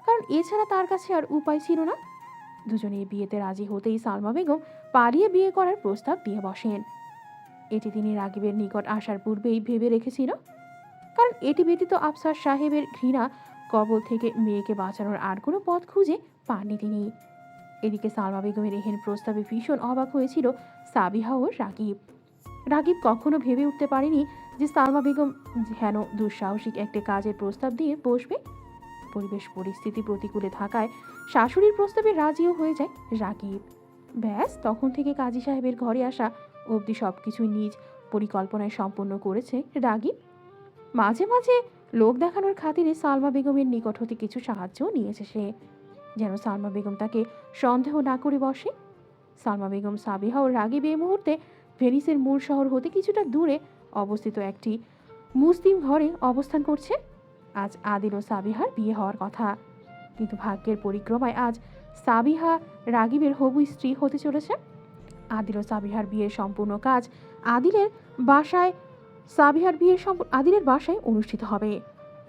কারণ এছাড়া তার কাছে আর উপায় ছিল না। দুজনেই বিয়েতে রাজি হতেই সালমা বেগম পালিয়ে বিয়ে করার প্রস্তাব দিয়ে বসেন। এটি তিনি রাগিবের নিকট আসার পূর্বেই ভেবে রেখেছিল, কারণ এটি ব্যতীত আফসার সাহেবের ঘৃণা কবল থেকে মেয়েকে বাঁচানোর আর কোনো পথ খুঁজে পাননি তিনি। এদিকে সালমা বেগমের এহেন প্রস্তাবে ভীষণ অবাক হয়েছিল সাবিহা ও রাগিব কখনো ভেবে উঠতে পারেনি যে সালমা বেগম হেন দুঃসাহসিক একটি কাজের প্রস্তাব দিয়ে বসবে। পরিবেশ পরিস্থিতি প্রতিকূলে থাকায় শাশুড়ির প্রস্তাবে রাজিও হয়ে যায় রাগিব। ব্যাস, তখন থেকে কাজী সাহেবের ঘরে আসা অবধি সবকিছুই নিজ পরিকল্পনায় সম্পন্ন করেছে রাগিব। মাঝে মাঝে লোক দেখানোর খাতিরে সালমা বেগমের নিকট হতে কিছু সাহায্যও নিয়েছে সে, যেন সালমা বেগম তাকে সন্দেহ না করে বসে। সালমা বেগম, সাবিহা ও রাগিব এই মুহূর্তে ভেনিসের মূল শহর হতে কিছুটা দূরে অবস্থিত একটি মুসলিম ঘরে অবস্থান করছে। আজ আদিল ও সাবিহার বিয়ে হওয়ার কথা, কিন্তু ভাগ্যের পরিক্রমায় আজ সাবিহা রাগিবের হবু স্ত্রী হতে চলেছে। আদিল ও সাবিহার বিয়ের সম্পূর্ণ কাজ আদিলের বাসায় অনুষ্ঠিত হবে।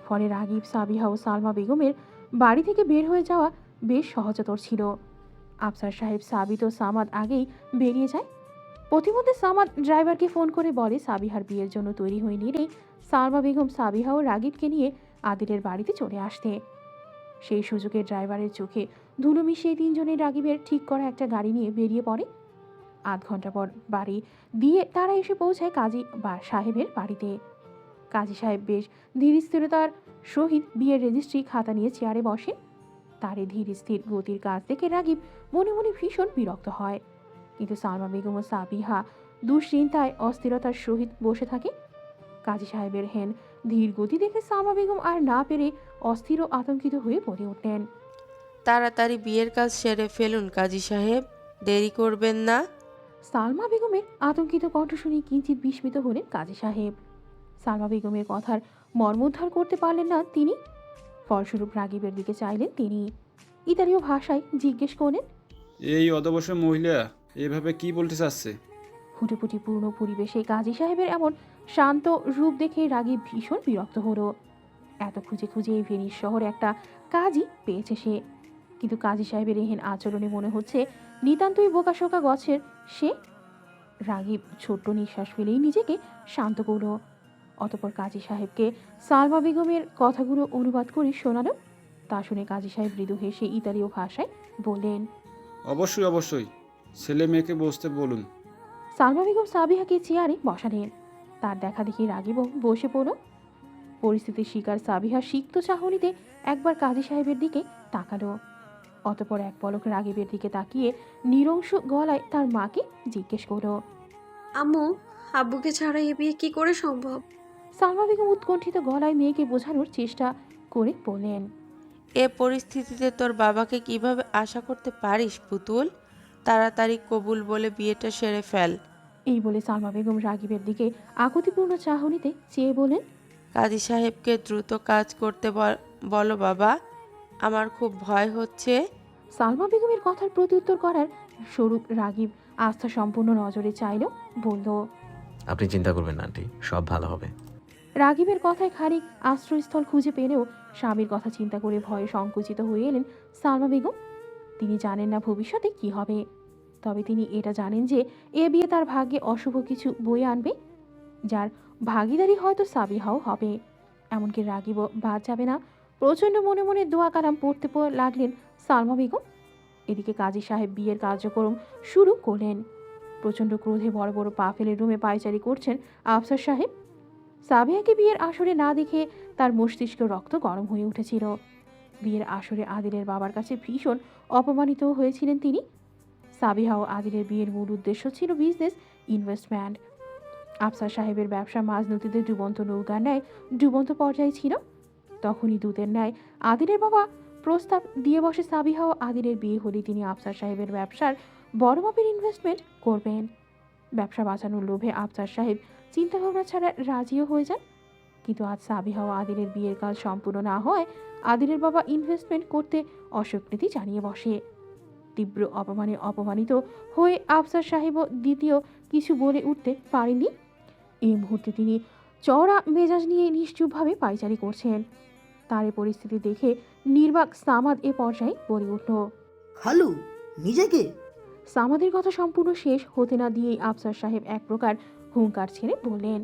ফলে রাগিব, সাবিহা ও সালমা বেগমের বাড়ি থেকে বের হয়ে যাওয়া বেশ সহজতর ছিল। আফসার সাহেব, সাবিত ও সামাদ আগেই বেরিয়ে যায়। প্রতিমধ্যে সামাদ ড্রাইভারকে ফোন করে বলে সাবিহার বিয়ের জন্য তৈরি হয়ে নিলেই সালমা বেগম, সাবিহা ও রাগিবকে নিয়ে আদিলের বাড়িতে চলে আসতে। সেই সুযোগে ড্রাইভারের চোখে ধুলো মিশিয়ে তিনজনের রাগিবের ঠিক করা একটা গাড়ি নিয়ে বেরিয়ে পড়ে। আধ ঘন্টা পর বাড়ি দিয়ে তারা এসে পৌঁছায় কাজী সাহেবের বাড়িতে। কাজী সাহেব বেশ ধীর স্থিরতার সহিত বিয়ের রেজিস্ট্রি খাতা নিয়ে চেয়ারে বসে। তার এই ধীর স্থির গতির কাজ দেখে রাগিব মনে মনে ভীষণ বিরক্ত হয়, কিন্তু সালমা বেগম ও সাবিহা দুশ্চিন্তায় অস্থিরতার সহিত বসে থাকে। কাজী সাহেবের হেন ধীর গতি দেখে সালমা বেগম আর না পেরে অস্থির ও আতঙ্কিত হয়ে পড়ে উঠলেন। তাড়াতাড়ি বিয়ের কাজ সেরে ফেলুন কাজী সাহেব, দেরি করবেন না। সালমা বেগমের আতঙ্কিত কণ্ঠ শুনে কিঞ্চিত বিস্মিত হলেন কাজী সাহেব। সালমা বেগমের কথার মর্মোদ্ধার করতে পারলেন না তিনি। ফলস্বরূপ রাগিবের দিকে চাইলেন তিনি। ইতালীয় ভাষায় জিজ্ঞেস করলেন, এই অধ্যবসায় মহিলা এভাবে কি বলতে চাচ্ছে? ফুটেফুটিপূর্ণ পরিবেশে কাজী সাহেবের এমন শান্ত রূপ দেখে রাগিব ভীষণ বিরক্ত হলো। এত খুঁজে খুঁজে এই ভেনিস শহরে একটা কাজই পেয়েছে সে, কিন্তু কাজী সাহেবের এহেন আচরণে মনে হচ্ছে নিতান্তই বোকাশোকা গছের সে। রাগিব ছোট্ট নিঃশ্বাস ফেলেই নিজেকে শান্ত করল। অতঃপর কাজী সাহেবকে সালমা বেগমের কথাগুলো অনুবাদ করে শোনালো। তা শুনে কাজী সাহেব মৃদু হেসে ইতালীয় ভাষায় বললেন, অবশ্যই অবশ্যই, ছেলে মেয়েকে বসতে বলুন। সালমা বেগম সাবিহাকে চেয়ারে বসালেন। তার দেখা দেখি রাগিবও বসে পড়ল। পরিস্থিতির শিকার সাবিহা সিক্ত চাহনিতে একবার কাজী সাহেবের দিকে তাকালো। অতঃপর এক পলক রাগিবের দিকে তাকিয়ে নিরংশ গলায় তার মাকে জিজ্ঞেস করলো, আম্মু, আব্বুকে ছাড়া এ বিয়ে কি করে সম্ভব? সালমা বেগম উৎকণ্ঠিত গলায় মেয়েকে বোঝানোর চেষ্টা করে বললেন, এ পরিস্থিতিতে তোর বাবাকে কিভাবে আশা করতে পারিস পুতুল? তাড়াতাড়ি কবুল বলে বিয়েটা সেরে ফেল। এই বলে সালমা বেগম রাগিবের দিকে আকুতিপূর্ণ চাহনিতে চেয়ে বলেন, কাজী সাহেবকে দ্রুত কাজ করতে বলো বাবা, আমার খুব ভয় হচ্ছে। সালমা বেগমের কথার প্রত্যুত্তর করার স্বরূপ রাগিব আস্থা সম্পূর্ণ নজরে চাইল, বলল, আপনি চিন্তা করবেন না আন্টি, সব ভালো হবে। রাগিবের কথায় খানিক আশ্রয়স্থল খুঁজে পেলেও স্বামীর কথা চিন্তা করে ভয়ে সংকুচিত হয়ে এলেন সালমা বেগম। তিনি জানেন না ভবিষ্যতে কি হবে, তবে তিনি এটা জানেন যে এ বিয়ে তার ভাগ্যে অশুভ কিছু বয়ে আনবে, যার ভাগিদারি হয়তো সাবিহাও হবে। এমনকি রাগিবও বাদ যাবে না। প্রচণ্ড মনে মনে দোয়া কালাম পড়তে লাগলেন সালমা বেগম। এদিকে কাজী সাহেব বিয়ের কার্যক্রম শুরু করলেন। প্রচণ্ড ক্রোধে বড় বড় পা ফেলে রুমে পায়চারি করছেন আফসার সাহেব। সাবিহাকে বিয়ের আসরে না দেখে তার মস্তিষ্ক রক্ত গরম হয়ে উঠেছিল। বিয়ের আসরে আদিলের বাবার কাছে ভীষণ অপমানিত হয়েছিলেন তিনি। সাবিহা ও আদিলের বিয়ের মূল উদ্দেশ্য ছিল বিজনেস ইনভেস্টমেন্ট। আফসার সাহেবের ব্যবসা মাঝ নদীতে ডুবন্ত নৌকার ন্যায় ডুবন্ত পর্যায়ে ছিল। তখনই দূতের ন্যায় আদিলের বাবা প্রস্তাব দিয়ে বসে সাবিহা ও আদিলের বিয়ে হলে তিনি আফসার সাহেবের ব্যবসার বড় মাপের ইনভেস্টমেন্ট করবেন। ব্যবসা বাঁচানোর লোভে আফসার সাহেব চিন্তাভাবনা ছাড়া রাজিও হয়ে যান। কিন্তু আজ সাবিহা ও আদিলের বিয়ের কাজ সম্পূর্ণ না হওয়ায় আদিলের বাবা ইনভেস্টমেন্ট করতে অস্বীকৃতি জানিয়ে বসে। তীব্র অপমানে অপমানিত হয়ে আফসার সাহেবও দ্বিতীয় কিছু বলে উঠতে পারেননি। এই মুহূর্তে তিনি চওড়া মেজাজ নিয়ে নিশ্চুপভাবে পায়চারি করছেন। তার এই পরিস্থিতি দেখে নির্বাক সামাদ এ পর্যায়ে বলে উঠল, খালু নিজেকে? সামাদের কথা সম্পূর্ণ শেষ হতে না দিয়েই আফসার সাহেব এক প্রকার হুঙ্কার ছেড়ে বললেন,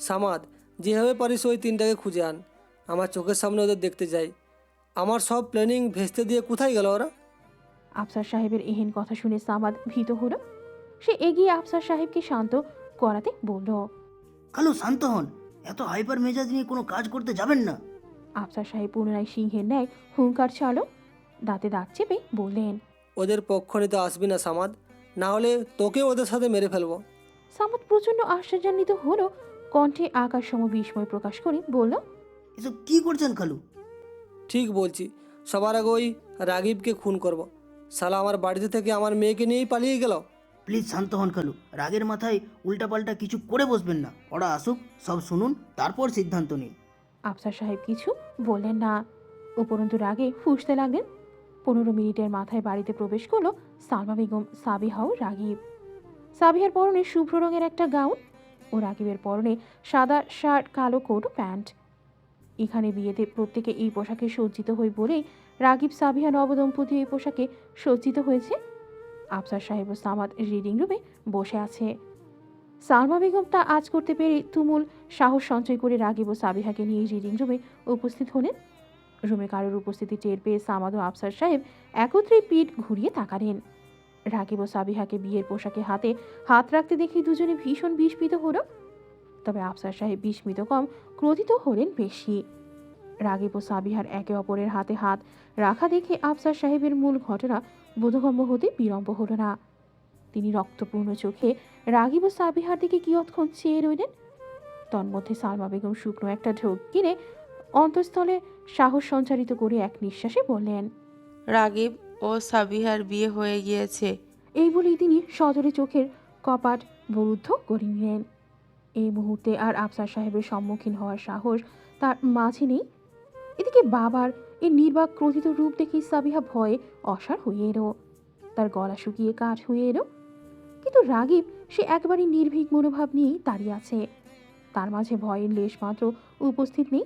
সামাদ, যেভাবে পারিস ওই তিনটাকে খুঁজে আন। আমার চোখের সামনে ওদের দেখতে যাই। আমার সব প্ল্যানিং ভেস্তে দিয়ে কোথায় গেল ওরা? আফসার সাহেবের এহেন কথা শুনে সামাদ ভীত হলো। সে এগিয়ে আফসার সাহেবকে শান্ত করাতে বলল, খালু শান্ত হন, এত হাইপার মেজাজ নিয়ে কোনো কাজ করতে যাবেন না। আফসার সাহেব পুনরায় সিংহের ন্যায় হুঙ্কার ছাড়ল। দাঁতে দাঁত চেপে বললেন, ওদের পক্ষ নিতে আসবি না সামাদ, না হলে তোকে ওদের সাথে মেরে ফেলবো। সামাদ প্রচণ্ড আশ্চর্যান্বিত হলো। কণ্ঠে আকাশ সম বিস্ময় প্রকাশ করে বলল, এসব কি করছেন খালু? ঠিক বলছি, সবার আগে ওই রাগিবকে খুন করব। শালা আমার বাড়িতে থেকে আমার মেয়েকে নিয়েই পালিয়ে গেল। প্লিজ শান্ত হন কালু, রাগের মাথায় উল্টাপাল্টা কিছু করে বসবেন না। ওরা আসুক, সব শুনুন, তারপর সিদ্ধান্ত নিন। আফসার সাহেব কিছু বললেন না, উপরন্তু রাগে ফুঁসতে লাগলেন। 15 মিনিটের মাথায় বাড়িতে প্রবেশ করলো সালমা বেগম, সাবিহা ও রাগিব। সাবিহার পরনে শুভ্র রঙের একটা গাউন ও রাগিবের পরনে সাদা শার্ট, কালো কোট ও প্যান্ট। এখানে বিয়েতে প্রত্যেকে এই পোশাকে সজ্জিত হয়ে বলেই রাগিব সাবিহা নবদম্পতি এই পোশাকে সজ্জিত হয়েছে। আফসার সাহেব ও সামাদ রিডিং রুমে বসে আছে। সালমা বেগম তা আজ করতে পেরে তুমুল সাহস সঞ্চয় করে রাগিব ও সাবিহাকে নিয়ে রিডিং রুমে উপস্থিত হলেন। রুমে কারোর উপস্থিতি টের পেয়ে সামাদ ও আফসার সাহেব একত্রে পিঠ ঘুরিয়ে তাকালেন। রাগিব ও সাবিহাকে বিয়ের পোশাকে হাতে হাত রাখতে দেখে দুজনে ভীষণ বিস্মিত হলো। তবে আফসার সাহেব বিস্মিত কম, ক্রোধিত হলেন বেশি। রাগিব ও সাবিহার একে অপরের হাতে হাত রাখা দেখে আফসার সাহেবের মূল ঘটনা বোধগম্য হতে বিলম্ব হলো না। তিনি রক্তপূর্ণ চোখে রাগিব ও সাবিহার দিকে কিয়ৎক্ষণ চেয়ে রইলেন। তন্মধ্যে সালমা বেগম শুকনো একটা ঢোক গিলে অন্তঃস্থলে সাহস সঞ্চারিত করে এক নিঃশ্বাসে বললেন, রাগিব ও সাবিহার বিয়ে হয়ে গিয়েছে। এই বলেই তিনি সজোরে চোখের কপাট বরুদ্ধ করে নিলেন। এই মুহূর্তে আর আফসার সাহেবের সম্মুখীন হওয়ার সাহস তার মাঝে নেই। এদিকে বাবার এই নির্বাক ক্রোধিত রূপ দেখে সাবিহা ভয়ে অসাড় হয়ে এলো, তার গলা শুকিয়ে কাঠ হয়ে এলো। কিন্তু রাগিব সে একবারই নির্ভীক মনোভাব নিয়েই দাঁড়িয়ে আছে, তার মাঝে ভয়ের লেশ মাত্র উপস্থিত নেই।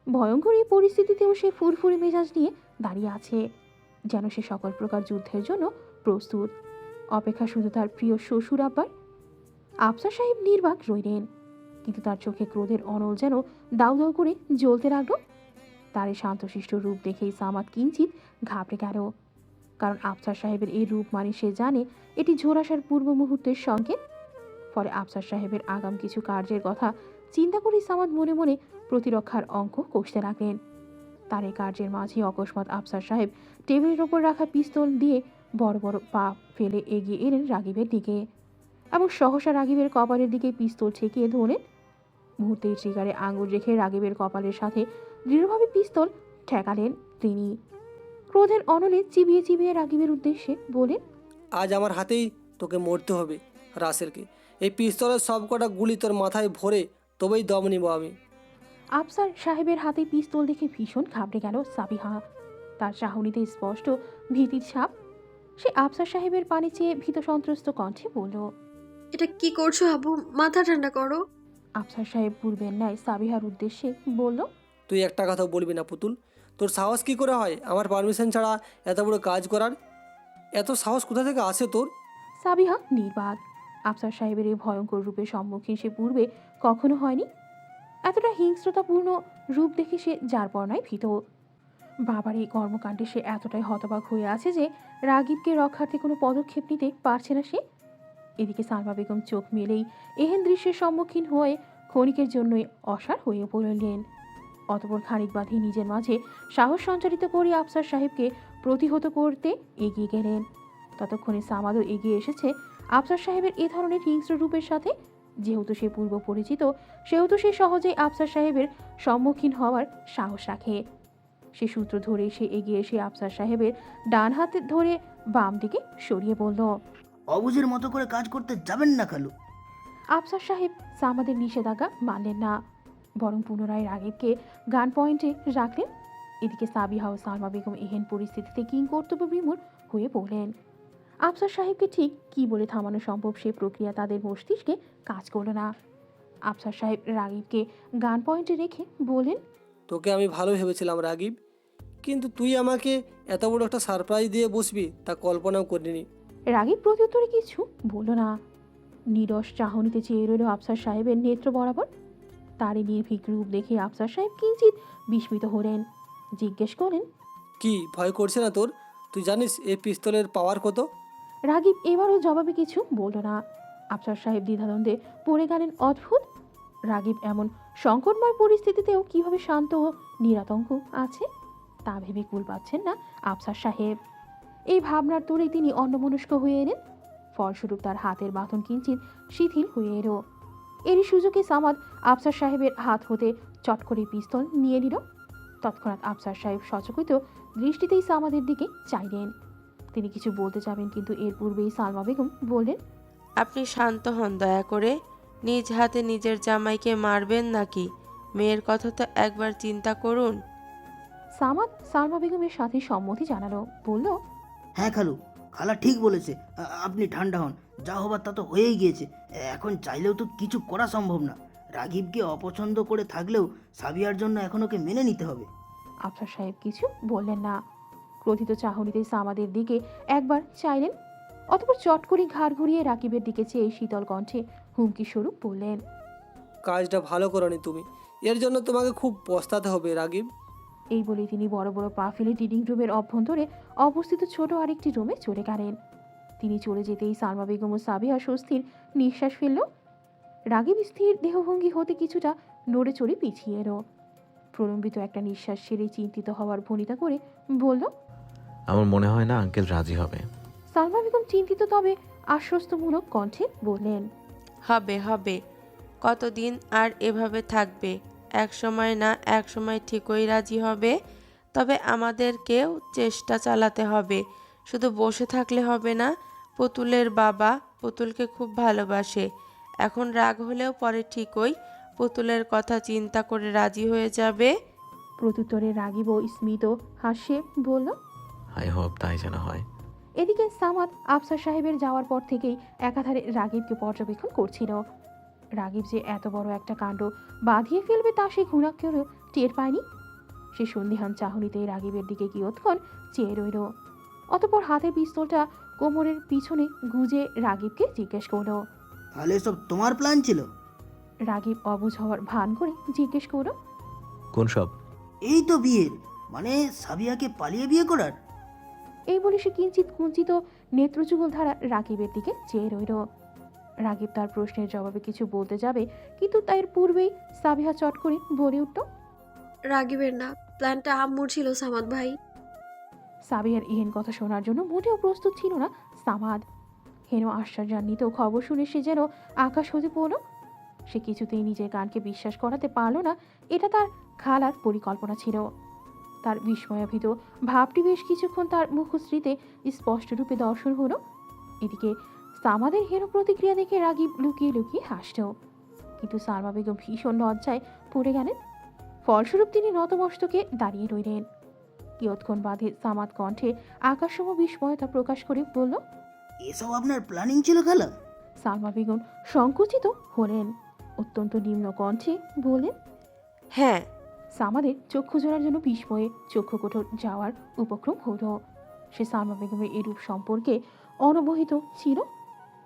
ভয়ঙ্কর এই পরিস্থিতিতেও সে ফুরফুরে মেজাজ নিয়ে দাঁড়িয়ে আছে, যেন সে সকল প্রকার যুদ্ধের জন্য প্রস্তুত। অপেক্ষা শুধু তার প্রিয় শ্বশুর আব্বার। আফসার সাহেব নির্বাক রইলেন, কিন্তু তার চোখে ক্রোধের অনল যেন দাউ দাউ করে জ্বলতে লাগলো। তার এই শান্তশিষ্ট রূপ দেখেই সামাদ কিঞ্চিত ঘাবড়ে গেল, কারণ আফসার সাহেবের এই রূপ মানে সে জানে এটি ঝোড়াসার পূর্ব মুহূর্তের সংকেত। ফলে আফসার সাহেবের আগাম কিছু কার্যের কথা চিন্তা করে সামাদ মনে মনে প্রতিরক্ষার অঙ্ক কষতে লাগলেন। তার এই কার্যের মাঝে অকস্মাৎ আফসার সাহেব টেবিলের ওপর রাখা পিস্তল দিয়ে বড় বড় পা ফেলে এগিয়ে এলেন রাগিবের দিকে এবং সহসা রাগিবের কপালের দিকে পিস্তল ঠেকিয়ে ধরলেন। মুহূর্তেই ট্রিগারে আঙুল রেখে রাগিবের কপালের সাথে দৃঢ়ভাবে পিস্তল ঠেকালেন তিনি। ক্রোধের অনলে চিবিয়ে চিবিয়ে রাগিবের উদ্দেশ্যে বলেন, আজ আমার হাতেই তোকে মরতে হবে রাসেলকে। এই পিস্তলের সব কটা গুলি তোর মাথায় ভরে তবেই দম নিব আমি। আফসার সাহেবের হাতে পিস্তল দেখে ভীষণ ঘাবড়ে গেল সাবিহা। তার চাহনিতে স্পষ্ট ভীতির ছাপ। সে আফসার সাহেবের পানে চেয়ে ভীত সন্ত্রস্ত কণ্ঠে বলল, এটা কি করছো আবু? মাথা ঠান্ডা করো। আফসার সাহেব পূর্বের ন্যায় সাবিহার উদ্দেশ্যে বলল, তুই একটা কথা বলবি না পুতুল? তোর সাহস কি করে হয় আমার পারমিশন ছাড়া এত বড় কাজ করার? এত সাহস কোথা থেকে আসে তোর? সাবিহা নির্বাক। আফসার সাহেবের এই ভয়ঙ্কর রূপের সম্মুখীন সে পূর্বে কখনো হয়নি। এতটা হিংস্রতাপূর্ণ রূপ দেখে সে যার পরনায় ভীত। বাবার এই কর্মকাণ্ডে সে এতটাই হতবাক হয়ে আছে যে রাগিবকে রক্ষার্থে কোনো পদক্ষেপ নিতে পারছে না সে। এদিকে সালমা বেগম চোখ মেলেই এহেন দৃশ্যের সম্মুখীন হয়ে ক্ষণিকের জন্যই অসাড় হয়ে পড়লেন। অতপর খানিক বাঁধে নিজের মাঝে সাহস সঞ্চারিত করে আফসার সাহেবকে প্রতিহত করতে এগিয়ে গেলেন। ততক্ষণে সামাদও এগিয়ে এসেছে আফসার সাহেবের এ ধরনের হিংস্র রূপের সাথে। যেহেতু সে পূর্ব পরিচিত, সেহেতু সে সহজেই আফসার সাহেবের সম্মুখীন হওয়ার সাহস রাখে। সে সূত্র ধরে সে এগিয়ে এসে আফসার সাহেবের ডান হাতে ধরে বাম দিকে সরিয়ে বলল, অবুঝের মতো করে কাজ করতে যাবেন না কালু। আফসার সাহেব সামাদের নিষেধাজ্ঞা মানলেন না, বরং পুনরায় রাগিবকে গান পয়েন্টে রাখলেন। এদিকে সাবিহা ও সালমা বেগম এহেন পরিস্থিতিতে কিং কর্তব্য বিমূঢ় হয়ে পড়লেন। আফসার সাহেবকে ঠিক কী বলে থামানো সম্ভব সে প্রক্রিয়া তাদের মস্তিষ্কে কাজ করল না। আফসার সাহেব রাগিবকে গান পয়েন্টে রেখে বলেন, তোকে আমি ভালো ভেবেছিলাম রাগিব, কিন্তু তুই আমাকে এত বড় একটা সারপ্রাইজ দিয়ে বসবি তা কল্পনাও করিনি। রাগিব প্রত্যুত্তরে কিছু বলল না, নিরস চাহনিতে চেয়ে রইল আফসার সাহেবের নেত্র বরাবর। তারই নির্ভীক রূপ দেখে আফসার সাহেব কিঞ্চিত বিস্মিত হলেন, জিজ্ঞেস করেন, কি ভয় করছে না তোর? তুই জানিস এই পিস্তলের পাওয়ার কত? রাগিব এবারও জবাবে কিছু বলল না। আফসার সাহেব দ্বিধাদ্বন্দ্বে পড়ে গেলেন। অদ্ভুত, রাগিব এমন সংকটময় পরিস্থিতিতেও কিভাবে শান্ত ও নিরাতঙ্ক আছে তা ভেবে কুল পাচ্ছেন না আফসার সাহেব। এই ভাবনার তোড়ে তিনি অন্যমনস্ক হয়ে এলেন। ফলস্বরূপ তার হাতের বাঁধন কিঞ্চিত শিথিল হয়ে এলো। এরই সুযোগে সামাদ আফসার সাহেবের হাত হতে চট করে পিস্তল নিয়ে নিল। তৎক্ষণাৎ আফসার সাহেব সচকিত দৃষ্টিতেই সামাদের দিকে চাইলেন। তিনি কিছু বলতে যাবেন, কিন্তু এর পূর্বেই সালমা বেগম বললেন, আপনি শান্ত হন দয়া করে। নিজ হাতে নিজের জামাইকে মারবেন নাকি? মেয়ের কথা তো একবার চিন্তা করুন। সামাদ সালমা বেগমের সাথে সম্মতি জানালো, বলল, হ্যাঁ খালু, খালা ঠিক বলেছে। আপনি ঠান্ডা হন, যা হবার তা তো হয়েই গিয়েছে। এখন চাইলেও তো কিছু করা সম্ভব না। রাগিবকে অপছন্দ করে থাকলেও সাবিয়ার জন্য এখন ওকে মেনে নিতে হবে। আফসার সাহেব কিছু বললেন না। ক্রোধিত চাহনিতে সামাদের দিকে একবার চাইলেন, অতঃপর চট করে ঘাড় ঘুরিয়ে রাকিবের দিকে চেয়ে শীতল কণ্ঠে হুমকি স্বরূপ বললেন, কাজটা ভালো করনি তুমি, এর জন্য তোমাকে খুব পস্তাতে হবে রাগিব। এই বলে তিনি বড় বড় পা ফেলে রিডিং রুমের অভ্যন্তরে অবস্থিত ছোট আরেকটি রুমে চলে গেলেন। তিনি চলে যেতেই সালমা বেগম ও সাবিহা স্বস্তির নিঃশ্বাস ফেলল। রাগিব স্থির দেহভঙ্গি হতে কিছুটা নড়ে চড়ে পিছিয়ে এলো। প্রলম্বিত একটা নিঃশ্বাস ছেড়ে চিন্তিত হওয়ার ভনিতা করে বলল, আমার মনে হয় না আঙ্কেল রাজি হবে। সালমা বেগম চিন্তিত তবে আশ্বস্তমূলক কণ্ঠে বললেন, হবে হবে, কতদিন আর এভাবে থাকবে? এক সময় না এক সময় ঠিকই রাজি হবে। তবে আমাদেরকেও চেষ্টা চালাতে হবে, শুধু বসে থাকলে হবে না। পুতুলের বাবা পুতুলকে খুব ভালোবাসে। এখন রাগ হলেও পরে ঠিকই পুতুলের কথা চিন্তা করে রাজি হয়ে যাবে। প্রত্যুত্তরে রাগিব স্মিত হাসে বলল। আই হোপ তাই যেন হয়। এদিকে সামাদ আফসার সাহেবের যাওয়ার পর থেকেই একাধারে রাগিবকে পর্যবেক্ষণ করছিল। রাগিব যে এত বড় একটা কাণ্ড বাঁধিয়ে ফেলবে তা সে ঘুণাক্ষরেও টের পায়নি। সে সন্দিহান চাহনিতে রাগিবের দিকে কিয়ৎক্ষণ চেয়ে রইল। অতঃপর হাতের পিস্তলটা কোমরের পিছনে গুজে রাগিবকে জিজ্ঞেস করল। তাহলে সব তোমার প্ল্যান ছিল? রাগিব অবুঝ হওয়ার ভান করে জিজ্ঞেস করল, কোন সব? এই তো বিয়ের, মানে সাবিয়াকে পালিয়ে বিয়ে করার। এই বলে সে কিঞ্চিত কুঞ্চিত নেত্রযুগল ধারা রাগিবের দিকে চেয়ে রইল। রাগিব তার প্রশ্নের জবাবে কিছু বলতে যাবে, কিন্তু তার পূর্বেই সাবিহা চট করে বলে উঠল, রাগিবের না, প্ল্যানটা আম্মুর ছিল সামাদ ভাই। সাবিহার ইহেন কথা শোনার জন্য মোটেও প্রস্তুত ছিল না সামাদ। হেন আশ্চর্যান্বিত খবর শুনে সে যেন আকাশ হতে পড়ল। সে কিছুতেই নিজের কানকে বিশ্বাস করাতে পারল না এটা তার খালার পরিকল্পনা ছিল। তার বিস্ময়াভিত ভাবটি বেশ কিছুক্ষণ তার মুখশ্রীতে স্পষ্ট রূপে দর্শন হলো। এদিকে সামাদের হেন প্রতিক্রিয়া দেখে রাগিব লুকিয়ে লুকিয়ে হাসল, কিন্তু সালমা বেগম ভীষণ লজ্জায় পড়ে গেলেন। ফলস্বরূপ তিনি নতমস্তকে দাঁড়িয়ে রইলেন। কিয়ৎক্ষণ বাদে সামাদ কণ্ঠে আকাশসম বিস্ময়তা প্রকাশ করে বলল, এসব আপনার প্ল্যানিং ছিল খালা? সালমা বেগম সংকুচিত হলেন, অত্যন্ত নিম্ন কণ্ঠে বললেন, হ্যাঁ। সামাদের চক্ষু জোড়ার জন্য বিস্ময়ে চক্ষু কোঠর যাওয়ার উপক্রম হলো। সে সালমা বেগমের এরূপ সম্পর্কে অনবহিত ছিল।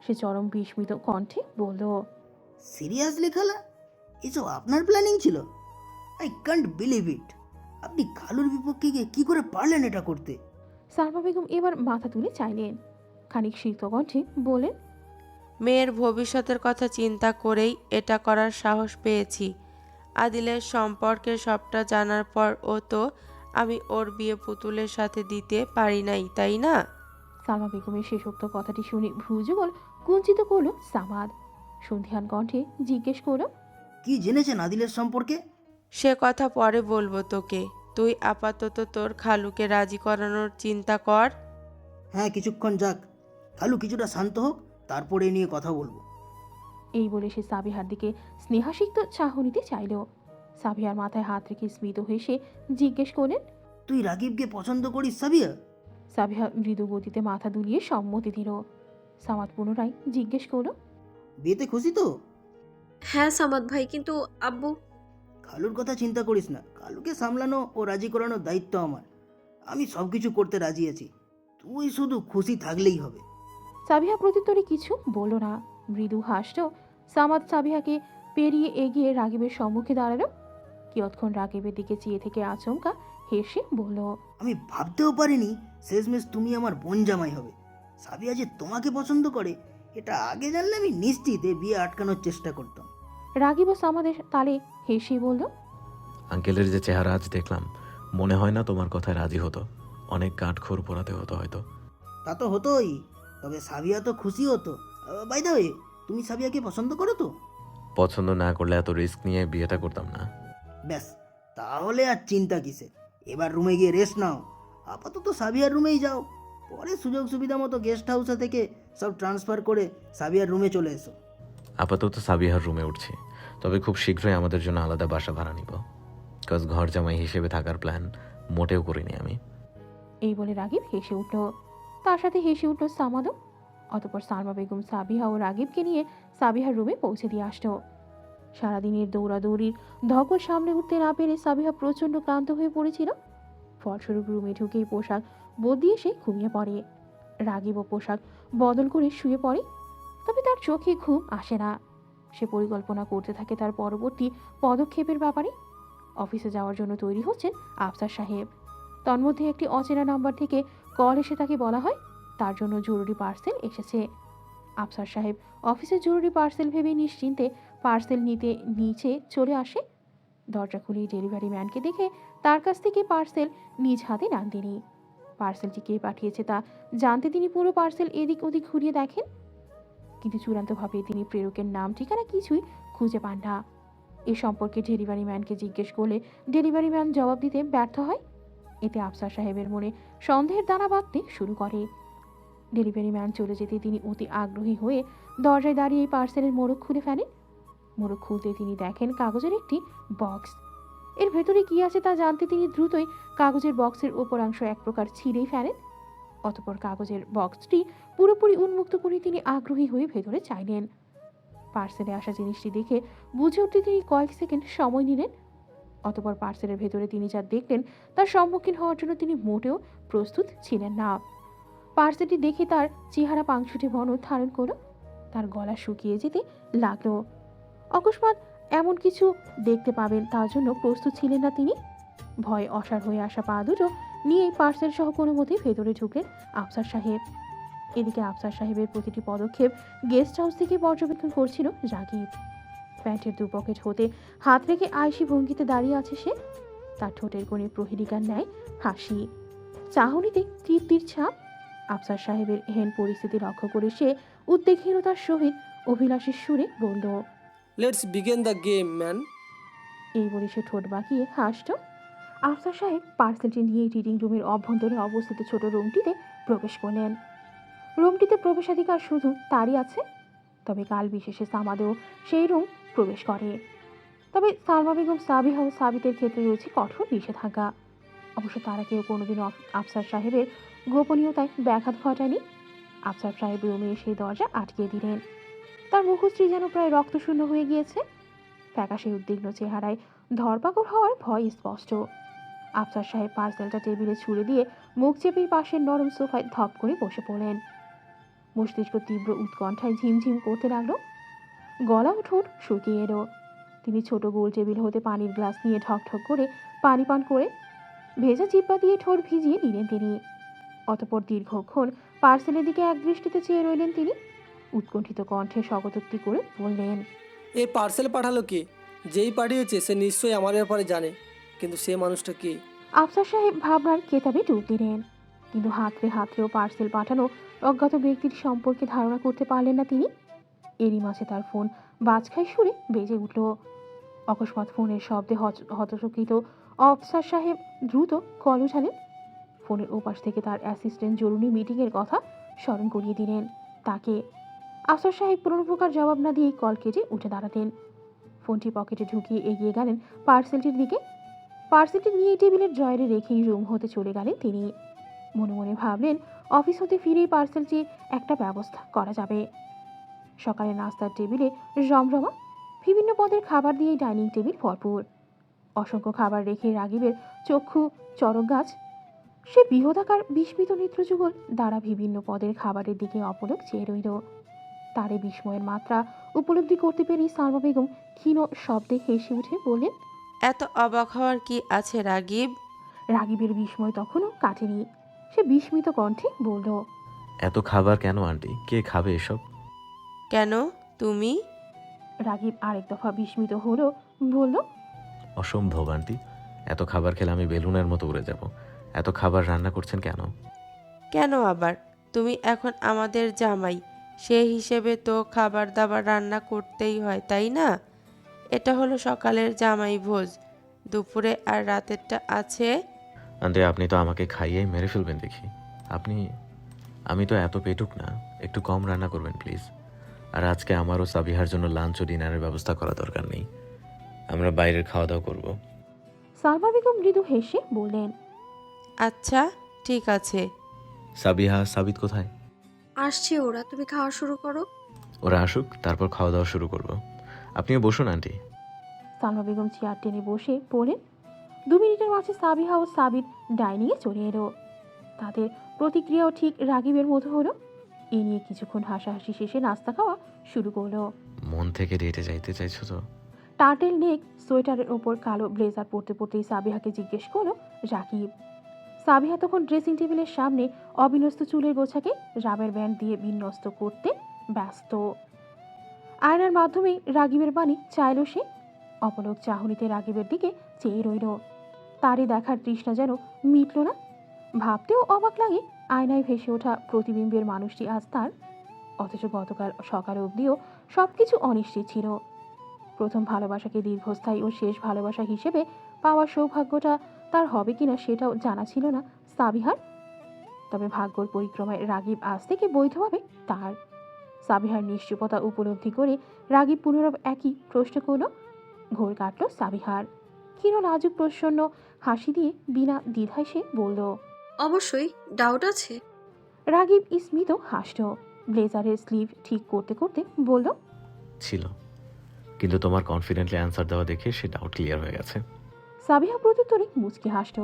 সে চরম বিস্মিত কণ্ঠে বলল, সিরিয়াসলি খালা, এসব আপনার প্ল্যানিং ছিল? I can't believe it. আপনি খালুর বিপক্ষে গিয়ে কি করে পারলেন এটা করতে? সালমা বেগম এবার মাথা তুলে চাইলেন, খানিক শীত কণ্ঠে বলেন, মেয়ের ভবিষ্যতের কথা চিন্তা করেই এটা করার সাহস পেয়েছি। আদিলের সম্পর্কে সবটা জানার পর ও তো আমি ওর বিয়ে পুতুলের সাথে দিতে পারি নাই, তাই না? সালমা বেগমের শেষোক্ত কথাটি শুনে ভ্রুযুগল কুঞ্চিত করল সামাদ। সন্ধিহান কণ্ঠে জিজ্ঞেস করল, কি জেনেছেন আদিলের সম্পর্কে? সে কথা পরে বলবো তোকে। তুই আপাতত তোর খালুকে রাজি করানোর চিন্তা কর। হ্যাঁ, কিছুক্ষণ যাক, খালু কিছুটা শান্ত হোক, তারপরে এ নিয়ে কথা বলবো। এই বলে সে সাবিহার দিকে স্নেহাসিক্ত চাহনিতে চাইল। সাবিহার মাথায় হাত রেখে স্মিত হেসে জিজ্ঞেস করলেন, তুই রাগিবকে পছন্দ করিস সাবিয়া? সাবিহা মৃদু গতিতে মাথা দুলিয়ে সম্মতি দিল। সামাদ পুনরায় জিজ্ঞেস করল, বিয়েতে খুশি তো? হ্যাঁ সামাদ ভাই, কিন্তু আব্বু। খালুর কথা চিন্তা করিস না, খালুকে সামলানো ও রাজি করানোর দায়িত্ব আমার। আমি সব কিছু করতে রাজি আছি, তুই শুধু খুশি থাকলেই হবে। সাবিহা প্রত্যুত্তরে কিছু বলল না, মৃদু হাসল। সামাদ সাবিহাকে পেরিয়ে এগিয়ে রাগিবের সম্মুখে দাঁড়ালো। কিয়ৎক্ষণ রাগিবের দিকে চেয়ে থেকে আচমকা হেসে বলল, আমি ভাবতেও পারিনি শেষমেশ তুমি আমার বোন জামাই হবে। সাবিয়া যে তোমাকে পছন্দ করে এটা আগে জানলে আমি নিশ্চিত এ বিয়ে আটকানোর চেষ্টা করতাম। রাগিব সামাদের তালে হেসে বলল, আঙ্কেলের যে চেহারা আজ দেখলাম, মনে হয় না তোমার কথায় রাজি হতো। অনেক গাঁটখোর পোড়াতে হতো হয়তো। তা তো হতোই, তবে সাবিয়া তো খুশি হতো। বাই দ্য ওয়ে, তুমি সাবিয়াকে পছন্দ করো তো? পছন্দ না করলে এত রিস্ক নিয়ে বিয়েটা করতাম না। ব্যাস, তাহলে আর চিন্তা কিসে, এবার রুমে গিয়ে রেস্ট নাও। আপাতত সাবিয়ার রুমেই যাও, পরে সুযোগ সুবিধা মতো গেস্ট হাউসে থেকে সব ট্রান্সফার করে সাবিয়ার রুমে চলে এসো। আপাতত সাবিহার রুমে উঠছি, তবে খুব শীঘ্রই আমাদের জন্য আলাদা বাসা ভাড়া নিব। বিকজ ঘর জামাই হিসেবে থাকার প্ল্যান মোটেও করিনি আমি। এই বলে রাগিব হেসে উঠল, তার সাথে হেসে উঠল সামাদও। অতপর সালমা বেগম সাবিহা ও রাগিবকে নিয়ে সাবিহার রুমে পৌঁছে দিয়ে আসলো। সারাদিনের দৌড়াদৌড়ির ধকল সামনে উঠতে না পেরে সাবিহা প্রচণ্ড ক্লান্ত হয়ে পড়েছিল। ফলস্বরূপ রুমে ঢুকেই পোশাক বদলিয়ে সে ঘুমিয়ে পড়ে। রাগিবও পোশাক বদল করে শুয়ে পড়ে, তবে তার চোখে ঘুম আসে না। সে পরিকল্পনা করতে থাকে তার পরবর্তী পদক্ষেপের ব্যাপারে। অফিসে যাওয়ার জন্য তৈরি হচ্ছেন আফসার সাহেব। তন্মধ্যে একটি অচেনা নাম্বার থেকে কল এসে তাকে বলা হয় তার জন্য জরুরি পার্সেল এসেছে। আফসার সাহেব অফিসের জরুরি পার্সেল ভেবে নিশ্চিন্তে পার্সেল নিতে নিচে চলে আসে। দরজা খুলেই ডেলিভারি ম্যানকে দেখে তার কাছ থেকে পার্সেল নিজ হাতে নেন তিনি। পার্সেলটি কে পাঠিয়েছে তা জানতে তিনি পুরো পার্সেল এদিক ওদিক ঘুরিয়ে দেখেন, কিন্তু চূড়ান্তভাবে তিনি প্রেরকের নাম ঠিকানা কিছুই খুঁজে পান না। এ সম্পর্কে ডেলিভারি ম্যানকে জিজ্ঞেস করলে ডেলিভারি ম্যান জবাব দিতে ব্যর্থ হয়। এতে আফসার সাহেবের মনে সন্দেহের দানা বাঁধতে শুরু করে। ডেলিভারি ম্যান চলে যেতে তিনি অতি আগ্রহী হয়ে দরজায় দাঁড়িয়ে এই পার্সেলের মোড়ক খুলে ফেলেন। মোড়ক খুলতে তিনি দেখেন কাগজের একটি বক্স। এর ভেতরে কি আছে তা জানতে তিনি দ্রুতই কাগজের বক্সের ওপরাংশ এক প্রকার ছিঁড়েই ফেলেন। অতঃপর কাগজের বক্সটি পুরোপুরি উন্মুক্ত করে তিনি আগ্রহী হয়ে ভেতরে চাইলেন। পার্সেলে আসা জিনিসটি দেখে বুঝে উঠতে তিনি কয়েক সেকেন্ড সময় নিলেন। অতঃপর পার্সেলের ভেতরে তিনি যা দেখলেন তার সম্মুখীন হওয়ার জন্য তিনি মোটেও প্রস্তুত ছিলেন না। পার্সেলটি দেখে তার চেহারা পাংশুটে বর্ণ ধারণ করল, তার গলা শুকিয়ে যেতে লাগলো। অকস্মাৎ এমন কিছু দেখতে পাবেন তার জন্য প্রস্তুত ছিলেন না তিনি। ভয়ে অসাড় হয়ে আসা পা দুটো নিয়ে পার্সেল সহ কোনো মতেই ভেতরে ঢুকলেন আফসার সাহেব। এদিকে আফসার সাহেবের প্রতিটি পদক্ষেপ গেস্ট হাউস থেকে পর্যবেক্ষণ করছিল রাগিব। প্যান্টের দু পকেট হতে হাত রেখে আয়সী ভঙ্গিতে দাঁড়িয়ে আছে সে। তার ঠোঁটের কোণে প্রহেলিকার ন্যায় হাসি, চাহনিতে তৃপ্তির ছাপ। আফসার সাহেবের এহেন পরিস্থিতি লক্ষ্য করে সে উদ্বেগহীনতার সহিত অভিলাষের সুরে বলল, let's begin the game man. এই বলে সে ঠোঁট বাঁকিয়ে হাসল। আফসার সাহেব পার্সেলটি নিয়ে রিডিং রুমের অভ্যন্তরে অবস্থিত ছোট রুমটিতে প্রবেশ করলেন। রুমটিতে প্রবেশাধিকার শুধু তারই আছে, তবে কাল বিশেষে সামাদেও সেই রুম প্রবেশ করে। তবে সালমা বেগম সাবিহা ও সাবিতের ক্ষেত্রে রয়েছে কঠোর নিষেধাজ্ঞা। অবশ্য তারা কেউ কোনোদিনও আফসার সাহেবের গোপনীয়তায় ব্যাঘাত ঘটায়নি। আফসার সাহেব রুমে সেই দরজা আটকে দিলেন। তার মুখশ্রী যেন প্রায় রক্তশূন্য হয়ে গিয়েছে। ফ্যাকাশে উদ্বিগ্ন চেহারায় ধরপাকড় হওয়ার ভয় স্পষ্ট। আফসার সাহেব পার্সেলটা টেবিলে ছুঁড়ে দিয়ে মুখ চেপেই পাশের নরম সোফায় ধপ করে বসে পড়লেন। মস্তিষ্ক তীব্র উৎকণ্ঠায় ঝিমঝিম করতে লাগলো, গলা ও ঠোঁট শুকিয়ে এলো। তিনি ছোট গোল টেবিল হতে পানির গ্লাস নিয়ে ঠকঠক করে পানি পান করে ভেজা জিব্বা দিয়ে ঠোঁট ভিজিয়ে নিলেন তিনি। অতঃপর দীর্ঘক্ষণ পার্সেলের দিকে এক দৃষ্টিতে চেয়ে রইলেন তিনি। উৎকণ্ঠিত কণ্ঠে স্বগতোক্তি করে বললেন, এই পার্সেল পাঠালো কে? যেই পাঠিয়েছে সে নিশ্চয়ই আমার ব্যাপারে জানে, কিন্তু সে মানুষটা কে? আফসার সাহেব ভাবনার কেতাবে ডুব দিলেন, কিন্তু হাতড়েও পার্সেল পাঠানো অজ্ঞাত ব্যক্তির সম্পর্কে ধারণা করতে পারলেন না তিনি। এরই মাঝে তার ফোন বাজখাই সুরে বেজে উঠল। অকস্মাৎ ফোনের শব্দে হতচকিত আফসার সাহেব দ্রুত কল উঠালেন। ফোনের ওপাশ থেকে তার অ্যাসিস্ট্যান্ট জরুরি মিটিংয়ের কথা স্মরণ করিয়ে দিলেন তাকে। আফসার সাহেব কোনো প্রকার জবাব না দিয়ে কল কেটে উঠে দাঁড়াতেন। ফোনটি পকেটে ঢুকিয়ে এগিয়ে গেলেন পার্সেলটির দিকে। পার্সেলটি নিয়ে টেবিলের ড্রয়ারে রেখেই রুম হতে চলে গেলেন তিনি। মনে মনে ভাবলেন অফিস হতে ফিরেই পার্সেলটির একটা ব্যবস্থা করা যাবে। সকালে নাস্তার টেবিলে রমরমা, বিভিন্ন পদের খাবার দিয়ে ডাইনিং টেবিল ভরপুর। অসংখ্য খাবার রেখে রাগিবের চক্ষু চরক গাছ। সে বৃহদাকার বিস্মিত নেত্রযুগল দ্বারা বিভিন্ন পদের খাবারের দিকে অপলক চেয়ে রইল। তারে বিস্ময়ের মাত্রা উপলব্ধি করতে পেরেই সালমা বেগম ক্ষীণ শব্দে হেসে উঠে বললেন, এত অবাক হওয়ার কি আছে রাগিব? রাগিবের বিস্ময় তখনও কাটেনি। সে বিস্মিত কণ্ঠে বলল, এত খাবার কেন আন্টি? কে খাবে এসব? কেন তুমি? রাগিব আরেক দফা বিস্মিত হলো, বলল, অসম্ভব আন্টি, এত খাবার খেলে আমি বেলুনের মতো উড়ে যাব। এত খাবার রান্না করছেন কেন? কেন আবার? তুমি এখন আমাদের জামাই, সেই হিসেবে তো খাবার দাবার রান্না করতেই হয়, তাই না? এটা হলো সকালের জামাই ভোজ, দুপুরে আর রাতেরটা আছে। আন্টি আপনি তো আমাকে খাইয়েই মেরে ফেলবেন দেখি। আমি তো এত পেটুক না, একটু কম রান্না করবেন প্লিজ। আর আজকে আমারও সাবিহার জন্য লাঞ্চ ও ডিনারের ব্যবস্থা করা দরকার নেই, আমরা বাইরের খাওয়া দাওয়া করবো। সালমা বেগম মৃদু হেসে বললেন, আচ্ছা ঠিক আছে। সাবিহা সাবিত কোথায়? আসছে ওরা, তুমি খাওয়া শুরু করো। ওরা আসুক, তারপর খাওয়া দাওয়া শুরু করব। আপনিও বসুন আন্টি। সালমা বেগম চেয়ার টেনে বসে পড়লেন। 2 মিনিটের মাঝে সাবিহা ও সাবিত ডাইনিংয়ে চলে এলো। তাদের প্রতিক্রিয়াও ঠিক রাগিবের মতো হলো। এ নিয়ে কিছুক্ষণ হাসাহাসি শেষে নাস্তা খাওয়া শুরু করলো। মন থেকে ডেটে যাইতে চাইছো তো? টার্টেল নেক সোয়েটারের ওপর কালো ব্লেজার পরতে পরতেই সাবিহাকে জিজ্ঞেস করলো রাকিব। সাবিহা তখন ড্রেসিং টেবিলের সামনে অবিন্যস্ত চুলের গোছাকে রাবার ব্যান্ড দিয়ে বিন্যস্ত করতে ব্যস্ত। আয়নার মাধ্যমেই রাগিবের বাণী চাইল সে। অপলক চাহনিতে রাগিবের দিকে চেয়ে রইল। তারই দেখার তৃষ্ণা যেন মিটল না। ভাবতেও অবাক লাগে, আয়নায় ভেসে ওঠা প্রতিবিম্বের মানুষটি আজ তার, অথচ গতকাল সকাল অবধিও সবকিছু অনিশ্চিত ছিল। প্রথম ভালোবাসাকে দীর্ঘস্থায়ী ও শেষ ভালোবাসা হিসেবে পাওয়ার সৌভাগ্যটা তার হবে কিনা সেটাও জানা ছিল না সাবিহার। তবে ভাগ্যর পরিক্রমায় রাগিব আজ থেকে বৈধভাবে তার। সাবিহার নিশ্চুপতা উপলব্ধি করে রাগিব পুনরায় একই প্রশ্ন করল। ঘোর কাটল সাবিহার। ক্ষীণ লাজুক প্রসন্ন হাসি দিয়ে বিনা দ্বিধায় সে বলল, অবশ্যই, ডাউট আছে? রাগিব স্মিত হাসল। ব্লেজারের স্লিভ ঠিক করতে করতে বলল, ছিল, কিন্তু তোমার কনফিডেন্টলি অ্যান্সার দেওয়া দেখে সে ডাউট ক্লিয়ার হয়ে গেছে। সাবিহা প্রত্যুত্তরে মুচকি হাসল।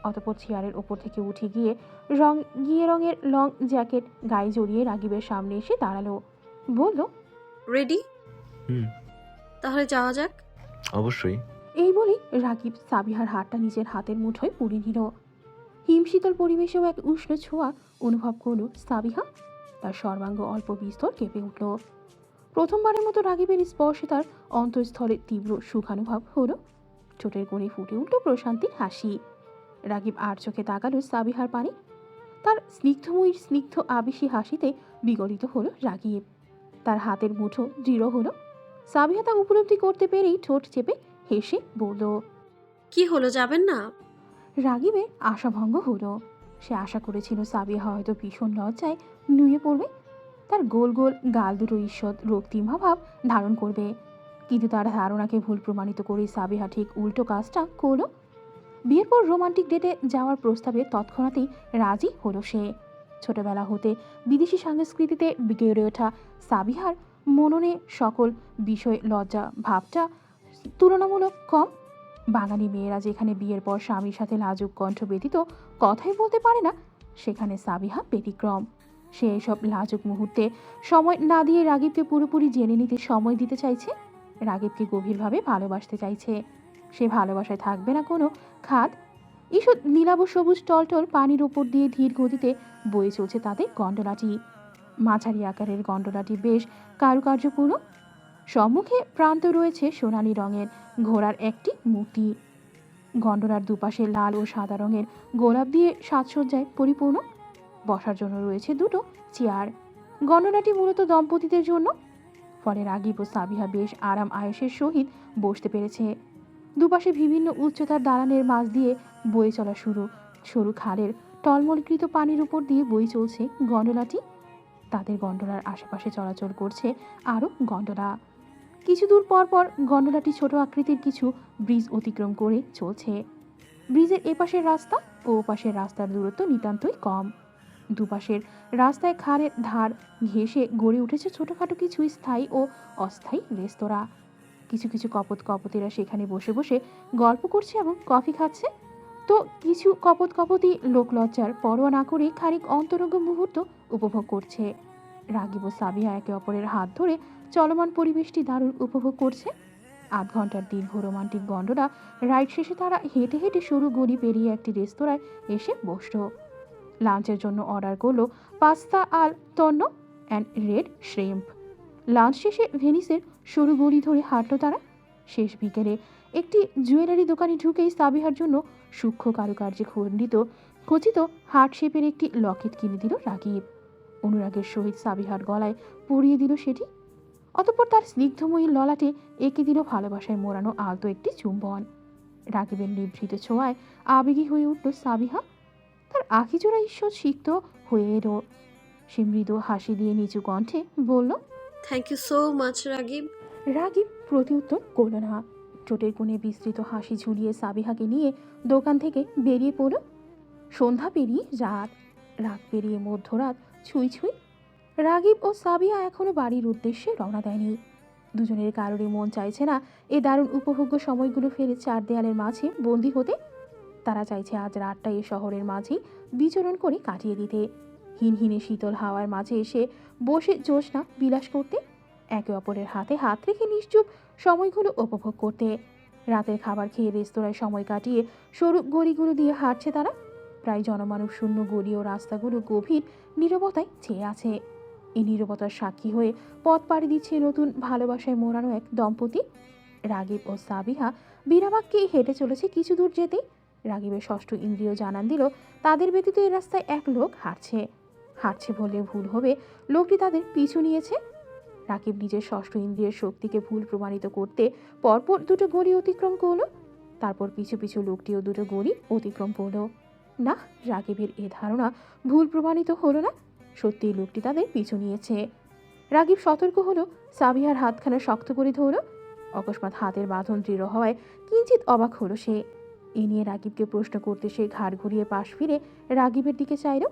অতঃপর চেয়ারের ওপর থেকে উঠে গিয়ে রঙের লং জ্যাকেট গায়ে জড়িয়ে রাগিবের সামনে এসে দাঁড়ালো। বলল, রেডি? হুম, তাহলে যাওয়া যাক। অবশ্যই। এই বলেই রাগিব সাবিহার হাতটা নিজের হাতের মুঠোয় পুড়ে নিল। হিমশীতল পরিবেশেও এক উষ্ণ ছোঁয়া অনুভব করল সাবিহা। তার সর্বাঙ্গ অল্প বিস্তর কেঁপে উঠল। প্রথমবারের মতো রাগিবের স্পর্শে তার অন্তঃস্থলে তীব্র সুখানুভব হলো। ঠোঁটের কোণে ফুটে উঠল প্রশান্তির হাসি। রাগিব আর চোখে তাকালো সাবিহার পানে। তার স্নিগ্ধময়ীর স্নিগ্ধ আবেশী হাসিতে বিগলিত হলো রাগিব। তার হাতের মুঠো দৃঢ় হলো। সাবিহা তা উপলব্ধি করতে পেরেই ঠোঁট চেপে হেসে বলল, কি হলো, যাবেন না? রাগিবের আশাভঙ্গ হলো। সে আশা করেছিল সাবিহা হয়তো ভীষণ লজ্জায় নুয়ে পড়বে, তার গোল গোল গাল দুটো ঈষৎ রক্তিমা ভাব ধারণ করবে। কিন্তু তার ধারণাকে ভুল প্রমাণিত করে সাবিহা ঠিক উল্টো কাজটা করলো। বিয়ের পর রোমান্টিক ডেটে যাওয়ার প্রস্তাবে তৎক্ষণাৎই রাজি হলো সে। ছোটবেলা হতে বিদেশি সংস্কৃতিতে গড়ে ওঠা সাবিহার মননে সকল বিষয় লজ্জা ভাবটা তুলনামূলক কম। বাঙালি মেয়েরা যেখানে বিয়ের পর স্বামীর সাথে লাজুক কণ্ঠ ব্যতীত কথাই বলতে পারে না, সেখানে সাবিহা ব্যতিক্রম। সে এসব লাজুক মুহূর্তে সময় না দিয়ে রাগিবকে পুরোপুরি জেনে নিতে সময় দিতে চাইছে। রাগিবকে গভীরভাবে ভালোবাসতে চাইছে। সে ভালোবাসায় থাকবে না কোনো খাদ। ঈষৎ নীলাভ সবুজ টলটল পানির ওপর দিয়ে ধীর গতিতে বয়ে চলছে তাদের গন্ডোলাটি। মাঝারি আকারের গন্ডোলাটি বেশ কারুকার্যপূর্ণ। সম্মুখে প্রান্ত রয়েছে সোনালী রঙের ঘোড়ার একটি মূর্তি। গন্ডোলার দুপাশে লাল ও সাদা রঙের গোলাপ দিয়ে সাজসজ্জায় পরিপূর্ণ। বসার জন্য রয়েছে দুটো চেয়ার। গন্ডোলাটি মূলত দম্পতিদের জন্য, ফলে রাগিব ও সাবিহা বেশ আরাম আয়েশের সহিত বসতে পেরেছে। দুপাশে বিভিন্ন উচ্চতার দালানের মাঝ দিয়ে বয়ে চলা সরু খালের টলমলকৃত পানির উপর দিয়ে বয়ে চলছে গন্ডোলাটি। তাদের গন্ডোলার আশেপাশে চলাচল করছে আরও গন্ডোলা। কিছু দূর পর পর গন্ডোলাটি ছোট আকৃতির কিছু ব্রিজ অতিক্রম করে চলছে। ব্রিজের এপাশের রাস্তা ও ওপাশের রাস্তার দূরত্ব নিতান্তই কম। দুপাশের রাস্তায় খালের ধার ঘেঁষে গড়ে উঠেছে ছোটখাটো কিছু স্থায়ী ও অস্থায়ী রেস্তোরাঁ। কিছু কিছু কপতিরা সেখানে বসে বসে গল্প করছে এবং কফি খাচ্ছে, তো কিছু কপতি লোকলজ্জার পরোয়া না করে খানিক অন্তরঙ্গ মুহূর্ত উপভোগ করছে। রাগিব ও সাবিহা একে অপরের হাত ধরে চলমান পরিবেশটি দারুণ উপভোগ করছে। 8 ঘন্টার দীর্ঘ রোমান্টিক গন্ডোলা রাইড শেষে তারা হেঁটে হেঁটে সরু গলি পেরিয়ে একটি রেস্তোরাঁয় এসে বসল। লাঞ্চের জন্য অর্ডার করলো পাস্তা আল তন্ন অ্যান্ড রেড শ্রিম্প। লাঞ্চ শেষে ভেনিসের সরু গলি ধরে হাঁটলো তারা। শেষ বিকেলে একটি জুয়েলারি দোকানে ঢুকেই সাবিহার জন্য সূক্ষ্ম কারুকার্যে খচিত হার্ট শেপের একটি লকেট কিনে দিল রাগিব। অনুরাগের সহিত সাবিহার গলায় পরিয়ে দিল সেটি। অতঃপর তার স্নিগ্ধময়ী ললাটে এঁকে দিল ভালোবাসায় মোড়ানো আলতো একটি চুম্বন। রাকিবের নিভৃত ছোঁয়ায় আবেগী হয়ে উঠল সাবিহা। তার আখিজোড়া ঈশ্বর সিক্ত হয়ে এলো। সে মৃদু হাসি দিয়ে নিচু কণ্ঠে বলল, thank you so much Ragib. Ragib প্রতিউত্তর করল না। ঠোঁটের কোণে বিস্তৃত হাসি ঝুলিয়ে সাবিহাকে নিয়ে দোকান থেকে বেরিয়ে পড়ল। সন্ধ্যা পেরিয়ে রাত, রাত পেরিয়ে মধ্যরাত ছুঁই ছুঁই। রাগিব ও সাবিহা এখনো বাড়ির উদ্দেশ্যে রওনা দেয়নি। দুজনের কারোরই মন চাইছে না এই দারুণ উপভোগ্য সময়গুলো ফেলে চার দেয়ালের মাঝে বন্দি হতে। তারা চাইছে আজ রাতটা এ শহরের মাঝেই বিচরণ করে কাটিয়ে দিতে, হিনহিনে শীতল হাওয়ার মাঝে এসে বসে জ্যোৎস্না বিলাস করতে, একে অপরের হাতে হাত রেখে নিশ্চুপ সময়গুলো উপভোগ করতে। রাতের খাবার খেয়ে রেস্তোরাঁয় সময় কাটিয়ে সরু গলিগুলো দিয়ে হাঁটছে তারা। প্রায় জনমানব শূন্য গলি ও রাস্তাগুলো গভীর নীরবতায় ছেয়ে আছে। এই নীরবতার সাক্ষী হয়ে পথ পাড়ি দিচ্ছে নতুন ভালোবাসায় মোড়ানো এক দম্পতি। রাগিব ও সাবিহা বিরাবাক্যে হেঁটে চলেছে কিছু দূর যেতেই রাগিবের ষষ্ঠ ইন্দ্রিয় জানান দিল তাদের ব্যতীত এই রাস্তায় এক লোক হাঁটছে। হাঁটছে বললে ভুল হবে, লোকটি তাদের পিছু নিয়েছে। রাকিব নিজের ষষ্ঠ ইন্দ্রিয়ের শক্তিকে ভুল প্রমাণিত করতে পরপর দুটো গলি অতিক্রম করলো। তারপর পিছু পিছু লোকটিও দুটো গলি অতিক্রম করলো। না, রাকিবের এ ধারণা ভুল প্রমাণিত হলো না, সত্যিই লোকটি তাদের পিছু নিয়েছে। রাকিব সতর্ক হলো, সাবিহার হাতখানা শক্ত করে ধরল। অকস্মাৎ হাতের বাঁধন দৃঢ় হওয়ায় কিঞ্চিত অবাক হলো সে। এ নিয়ে রাকিবকে প্রশ্ন করতে সে ঘাড় ঘুরিয়ে পাশ ফিরে রাকিবের দিকে চাইল,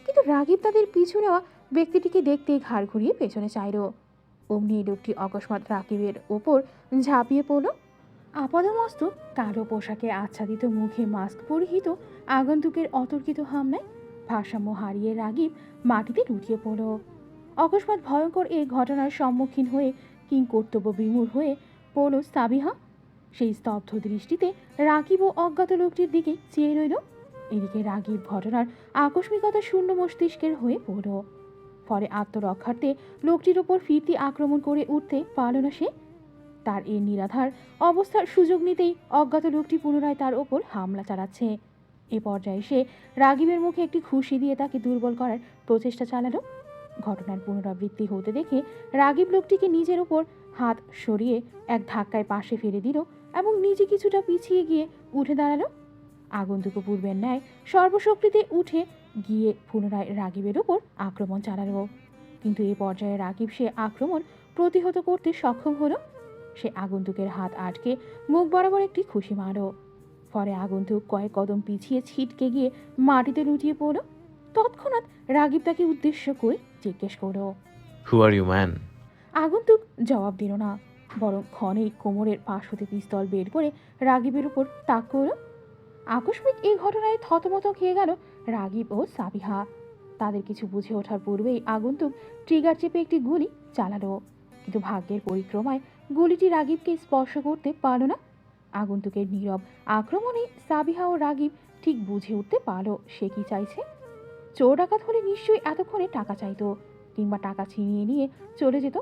কিন্তু রাকিব তাদের পিছু নেওয়া ব্যক্তিটিকে দেখতে ঘাড় ঘুরিয়ে পেছনে চাইল। অমনি লোকটি অকস্মাৎ রাকিবের ওপর ঝাঁপিয়ে পড়ল। আপাদমস্তক কালো পোশাকে আচ্ছাদিত, মুখে মাস্ক পরিহিত আগন্তুকের অতর্কিত হামলায় ভারসাম্য হারিয়ে রাকিব মাটিতে লুটিয়ে পড়ল। অকস্মাৎ ভয়ঙ্কর এই ঘটনার সম্মুখীন হয়ে কিংকর্তব্য বিমূঢ় হয়ে পড়ল সাবিহা। সেই স্তব্ধ দৃষ্টিতে রাকিব ও অজ্ঞাত লোকটির দিকে চেয়ে রইল। এদিকে রাকিব ঘটনার আকস্মিকতা শূন্য মস্তিষ্কের হয়ে পড়ল। ফলে আত্মরক্ষার্থে লোকটির ওপর ফিরতি আক্রমণ করে উঠতে পারল না সে। তার এই নিরাধার অবস্থার সুযোগ নিতেই অজ্ঞাত লোকটি পুনরায় তার ওপর হামলা চালাচ্ছে। এ পর্যায়ে সে রাকিবের মুখে একটি খুশি দিয়ে তাকে দুর্বল করার প্রচেষ্টা চালালো। ঘটনার পুনরাবৃত্তি হতে দেখে রাকিব লোকটিকে নিজের ওপর হাত সরিয়ে এক ধাক্কায় পাশে ফেলে দিল এবং নিজে কিছুটা পিছিয়ে গিয়ে উঠে দাঁড়ালো। আগন্তুক পূর্বের ন্যায় সর্বশক্তিতে উঠে গিয়ে পুনরায় রাকিবের ওপর আক্রমণ চালালো। কিন্তু এ পর্যায়ে রাকিব সে আক্রমণ প্রতিহত করতে সক্ষম হলো। সে আগন্তুকের হাত আটকে মুখ বরাবর একটি খুশি মারল। ফলে আগন্তুক কয়েক কদম পিছিয়ে ছিটকে গিয়ে মাটিতে লুটিয়ে পড়ল। তৎক্ষণাৎ রাকিব তাকে উদ্দেশ্য করে জিজ্ঞেস করল। হু আর ইউ ম্যান? আগন্তুক জবাব দিল না, বরং ক্ষণেই কোমরের পাশ হতে পিস্তল বের করে রাকিবের উপর তাক করল। আকস্মিক এই ঘটনায় থতমত খেয়ে গেল রাকিব ও সাবিহা। তাদের কিছু বুঝে ওঠার পূর্বেই আগন্তুক ট্রিগার চেপে একটি গুলি চালালো, কিন্তু ভাগ্যের পরিক্রমায় গুলিটি রাকিবকে স্পর্শ করতে পারল না। আগন্তুকের নীরব আক্রমণে সাবিহা ও রাকিব ঠিক বুঝে উঠতে পারল সে কি চাইছে। চোর ডাকাত হলে নিশ্চয়ই এতক্ষণে টাকা চাইতো, কিংবা টাকা ছিনিয়ে নিয়ে চলে যেত,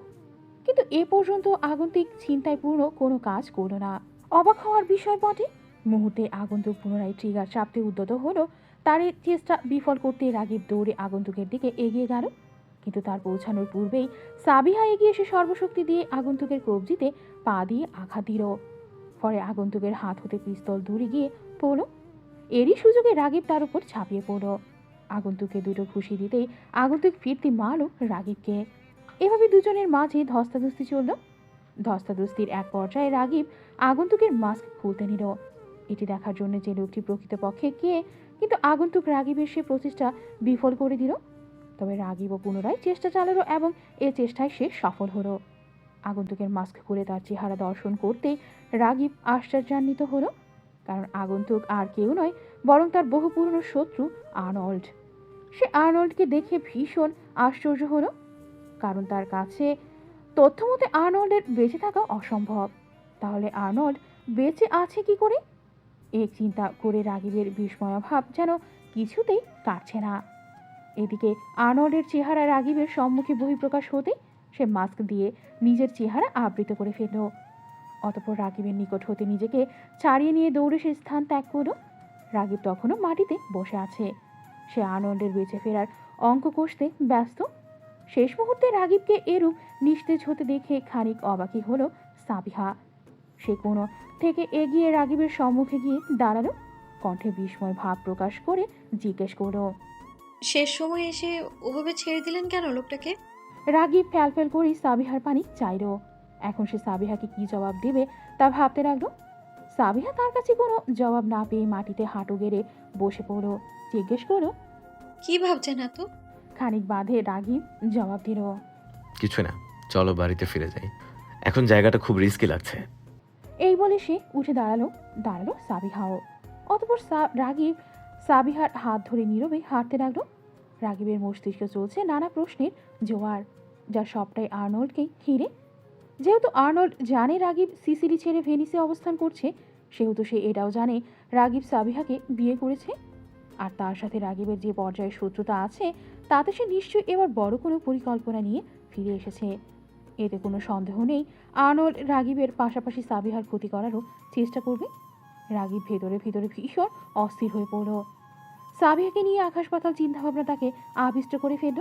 কিন্তু এ পর্যন্ত আগন্তুক ছিনতাইপূর্ণ কোনো কাজ করল না। অবাক হওয়ার বিষয় বটে। মুহূর্তে আগন্তুক পুনরায় ট্রিগার চাপতে উদ্যত হলো। তার এই চেষ্টা বিফল করতে রাকিব দৌড়ে আগন্তুকের দিকে এগিয়ে গেল, কিন্তু তার পৌঁছানোর পূর্বেই সাবিহা এগিয়ে এসে সর্বশক্তি দিয়ে আগন্তুকের কবজিতে পা দিয়ে আঘাত দিল। ফলে আগন্তুকের হাত হতে পিস্তল দূরে গিয়ে পড়ল। এরই সুযোগে রাকিব তার উপর ঝাঁপিয়ে পড়ল। আগন্তুকে দুটো ঘুষি দিতেই আগন্তুক ফিরতি মারল রাকিবকে। এভাবে দুজনের মাঝে ধস্তাধস্তি চলল। ধস্তাধস্তির এক পর্যায়ে রাকিব আগন্তুকের মাস্ক খুলতে নিল, এটি দেখার জন্য যে লোকটি প্রকৃতপক্ষে কে, কিন্তু আগন্তুক রাকিবের সে প্রচেষ্টা বিফল করে দিল। তবে রাকিবও পুনরায় চেষ্টা চালালো এবং এ চেষ্টায় সে সফল হলো। আগন্তুকের মাস্ক খুলে তার চেহারা দর্শন করতে রাকিব আশ্চর্যান্বিত হলো, কারণ আগন্তুক আর কেউ নয় বরং তার বহু পুরনো শত্রু আর্নল্ড। সে আর্নল্ডকে দেখে ভীষণ আশ্চর্য হলো, কারণ তার কাছে তথ্যমতে আর্নল্ডের বেঁচে থাকা অসম্ভব। তাহলে আর্নল্ড বেঁচে আছে কি করে? এক চিন্তা করে রাকিবের বিস্ময়ভাব যেন কিছুতেই কাটছে না। এদিকে আর্নল্ডের চেহারা রাকিবের সম্মুখে বহিঃপ্রকাশ হতে সে মাস্ক দিয়ে নিজের চেহারা আবৃত করে ফেলল। অতঃপর রাকিবের নিকট হতে নিজেকে ছাড়িয়ে নিয়ে দৌড়ে সে স্থান ত্যাগ করল। রাকিব তখনও মাটিতে বসে আছে। সে আর্নল্ডের বেঁচে ফেরার অঙ্ক কষতে ব্যস্ত। শেষ মুহূর্তে রাকিবকে এরূপ নিস্তেজ হতে দেখে খানিক অবাকই হলো সাবিহা। সে কোনো থেকে এগিয়ে রাগিবের সম্মুখে গিয়ে দাঁড়ালো, কণ্ঠে বিস্ময় ভাব প্রকাশ করে জিজ্ঞেস করলো। শেষ সময় এসে ওভাবে ছেড়ে দিলেন কেন লোকটাকে? রাগিব ফ্যালফ্যাল করে সাবিহার পানি চাইল। এখন সে সাবিহাকে কি জবাব দেবে তা ভাবতে লাগলো। সাবিহা তার কাছে কোনো জবাব না পেয়ে মাটিতে হাঁটু গেড়ে বসে পড়ল। জিজ্ঞেস করলো। কি ভাবছেন এত? খানিক বাঁধে রাগিব জবাব দিল। কিছু না, চলো বাড়িতে ফিরে যাই, এখন জায়গাটা খুব রিস্কি লাগছে। এই বলে সে উঠে দাঁড়ালো সাবিহাও। অতঃপর রাগিব সাবিহার হাত ধরে নীরবে হাঁটতে লাগলো। রাগিবের মস্তিষ্কে চলছে নানা প্রশ্নের জোয়ার, যা সবটাই আর্নল্ডকে ঘিরে। যেহেতু আর্নল্ড জানে রাগিব সিসিলি ছেড়ে ভেনিসে অবস্থান করছে, সেহেতু সে এটাও জানে রাগিব সাবিহাকে বিয়ে করেছে। আর তার সাথে রাগিবের যে পর্যায়ের শত্রুতা আছে, তাতে সে নিশ্চয়ই এবার বড় কোনো পরিকল্পনা নিয়ে ফিরে এসেছে। এতে কোনো সন্দেহ নেই আর্নল্ড রাগিবের পাশাপাশি সাবিহার ক্ষতি করারও চেষ্টা করবে। রাগিব ভেতরে ভীষণ অস্থির হয়ে পড়ল। সাবিহাকে নিয়ে আকাশ পাতাল চিন্তাভাবনা তাকে আবিষ্ট করে ফেলল।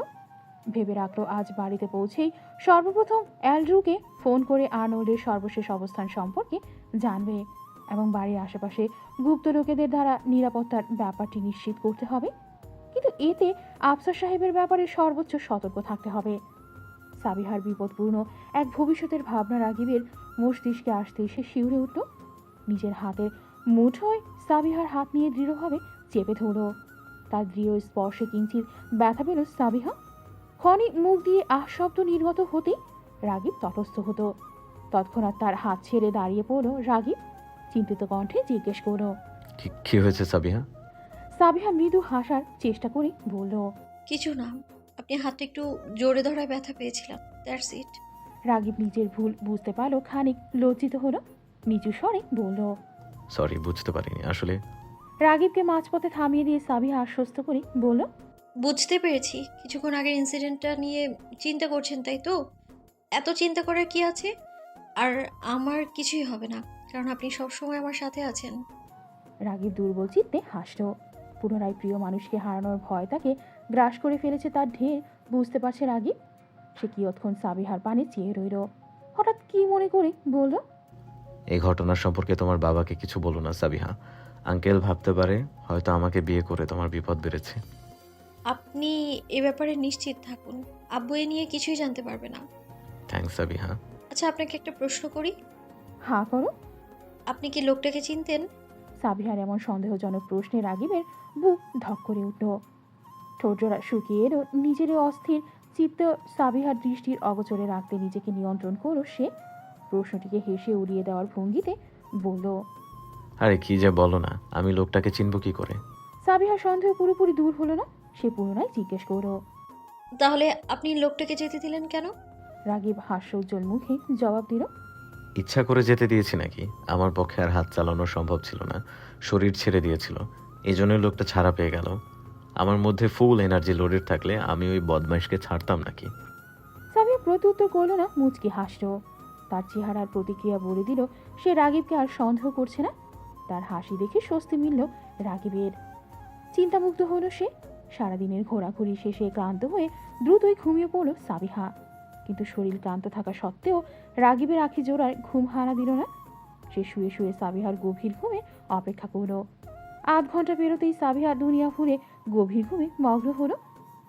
ভেবে রাখলো আজ বাড়িতে পৌঁছেই সর্বপ্রথম অ্যান্ড্রুকে ফোন করে আর্নল্ডের সর্বশেষ অবস্থান সম্পর্কে জানবে এবং বাড়ির আশেপাশে গুপ্ত লোকেদের দ্বারা নিরাপত্তার ব্যাপারটি নিশ্চিত করতে হবে। কিন্তু এতে আফসার সাহেবের ব্যাপারে সর্বোচ্চ সতর্ক থাকতে হবে। সাবিহার বিপদপূর্ণ এক ভবিষ্যতের ভাবনা রাগিবের মস্তিষ্কে আসতেই সে শিউরে উঠল। নিজের হাতের মুঠোয় সাবিহার হাত নিয়ে দৃঢ়ভাবে চেপে ধরল। তার দৃঢ় স্পর্শে কিঞ্চিত ব্যথা পেল সাবিহা। ক্ষণিক মুখ দিয়ে আহ শব্দ নির্গত হতেই রাগিব তটস্থ হতো। তৎক্ষণাৎ তার হাত ছেড়ে দাঁড়িয়ে পড়ল রাগিব। চিন্তিত কণ্ঠে জিজ্ঞেস করল। কি হয়েছে সাবিহা? সাবিহা মৃদু হাসার চেষ্টা করে বলল। কিছু না, আপনি হাতটা একটু জোরে ধরায় ব্যথা পেয়েছিলাম, দ্যাটস ইট। রাগিব নিজের ভুল বুঝতে পারল, খানিক লজ্জিত হলো, নিচু স্বরে বলল। সরি, বুঝতে পারিনি আসলে। রাগিবকে মাঝপথে থামিয়ে দিয়ে সাবিহা আশ্বস্ত করে বলল। বুঝতে পেরেছি, কিছুক্ষণ আগের ইনসিডেন্টটা নিয়ে চিন্তা করছেন, তাই তো? এত চিন্তা করার কি আছে? আর আমার কিছুই হবে না, কারণ আপনি সবসময় আমার সাথে আছেন। রাগিব দুর্বল চিত্তে হাসল। পুনরায় প্রিয় মানুষকে হারানোর ভয় তাকে গ্রাস করে ফেলেছে তার ঢের বুঝতে পারছে রাগিব। সে কিয়ৎক্ষণ সাবিহার পানে চেয়ে রইল। হঠাৎ কি মনে করে বলল। এই ঘটনার সম্পর্কে তোমার বাবাকে কিছু বলো না সাবিহা। আঙ্কেল ভাবতে পারে হয়তো আমাকে বিয়ে করে তোমার বিপদ বেড়েছে। আপনি এ ব্যাপারে নিশ্চিত থাকুন, আব্বু এ নিয়ে কিছুই জানতে পারবে না। থ্যাঙ্কস সাবিহা। আচ্ছা, আপনাকে একটা প্রশ্ন করি। হাঁ করো। আপনি কি লোকটাকে চিনতেন? সাবিহার এমন সন্দেহজনক প্রশ্নে রাগিবের বুক ধক করে উঠল। ঠোঁটজোড়া শুকিয়ে এলো। নিজের অস্থির চিত্ত সাবিহার দৃষ্টির অগোচরে রাখতে নিজেকে নিয়ন্ত্রণ করল সে। প্রশ্নটিকে হেসে উড়িয়ে দেওয়ার ভঙ্গিতে বলল। আরে কি যে বলো না, আমি লোকটাকে চিনব কি করে? সাবিহার সন্দেহ পুরোপুরি দূর হলো না। সে পুনরায় জিজ্ঞেস করল। তাহলে আপনি লোকটাকে যেতে দিলেন কেন? রাগিব হাস্যোজ্জ্বল মুখে জবাব দিল। ইচ্ছা করে যেতে দিয়েছি নাকি? আমার পক্ষে আর হাত চালানো সম্ভব ছিল না, শরীর ছেড়ে দিয়েছিল। এই জন্যই লোকটা ছাড়া পেয়ে গেল। আমার মধ্যে ফুল এনার্জি লোডেড থাকলে আমি ওই বদমাইশকে ছাড়তাম নাকি? সাবিহা প্রত্যুত্তর করল না, মুচকি হাসল। তার চেহারার প্রতিক্রিয়া বলে দিল সে রাগিবকে আর সন্দেহ করছে না। তার হাসি দেখে স্বস্তি মিলল রাগিবের। চিন্তামুগ্ধ হলো সে। সারাদিনের ঘোরাঘুরি শেষে ক্লান্ত হয়ে দ্রুতই ঘুমিয়ে পড়ল সাবিহা। কিন্তু শরীর ক্লান্ত থাকা সত্ত্বেও রাগিবের আঁখি জোড়ায় ঘুম হারা দিল না। সে শুয়ে শুয়ে সাবিহার গভীর ঘুমে অপেক্ষা করল। আধ ঘন্টা পেরোতেই সাবিহা দুনিয়া ঘুরে গভীর ঘুমে মগ্ন হলো।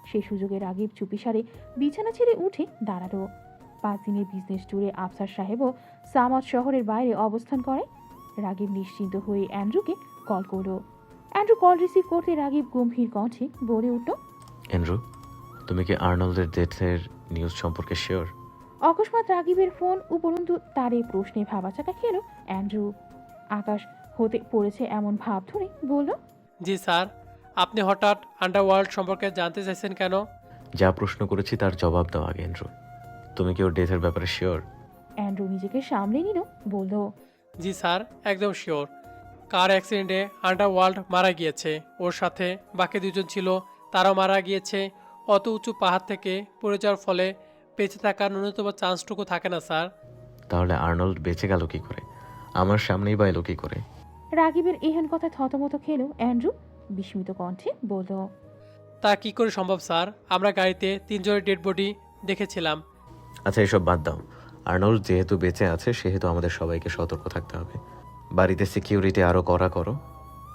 সে সুযোগে রাগিব চুপিসারে বিছানা ছেড়ে উঠে দাঁড়ালো। 5 দিনের বিজনেস ট্যুরে আফসার সাহেবও সামাদ শহরের বাইরে অবস্থান করে। রাগিব নিশ্চিন্ত হয়ে অ্যান্ড্রুকে কল করল। অ্যান্ড্রু কল রিসিভ করতে রাগিব গম্ভীর কণ্ঠে বলে উঠল। অ্যান্ড্রু, তুমি কি আর্নল্ডের ডেথের নিউজ সম্পর্কে শিওর? অকস্মাৎ রাগিবের ফোন উপরন্তু তার এই প্রশ্নে ভাবাচাকা খেল অ্যান্ড্রু। আকাশ হতে পড়েছে এমন ভাব ধরে বলল। জি স্যার, আপনি হঠাৎ আন্ডারওয়ার্ল্ড সম্পর্কে জানতে চাইছেন কেন? যা প্রশ্ন করেছি তার জবাব দাও আগে অ্যান্ড্রু। তুমি কি ওর ডেথের ব্যাপারে শিওর? অ্যান্ড্রু নিজেকে সামলে নিল, বলল। জি স্যার, একদম শিওর। কার অ্যাক্সিডেন্টে আন্ডারওয়ার্ল্ড মারা গিয়েছে, ওর সাথে বাকি 2 জন ছিল, তারাও মারা গিয়েছে। অত উঁচু পাহাড় থেকে পড়ে যাওয়ার ফলে বেঁচে থাকার ন্যূনতম চান্সটুকু থাকে না স্যার। তাহলে আর্নল্ড বেঁচে গেল কি করে? আমার সামনেই বা এলো কি করে? রাগিবের এহেন কথা থতমত খেল অ্যান্ড্রু। বিস্মিত কণ্ঠে বলল। তা কি করে সম্ভব স্যার? আমরা গাড়িতে 3 জনের ডেড বডি দেখেছিলাম। আচ্ছা এসব বাদ দাও, আর্নল্ড যেহেতু বেঁচে আছে সেহেতু আমাদের সবাইকে সতর্ক থাকতে হবে। বাড়িতে সিকিউরিটি আরও কড়া করো,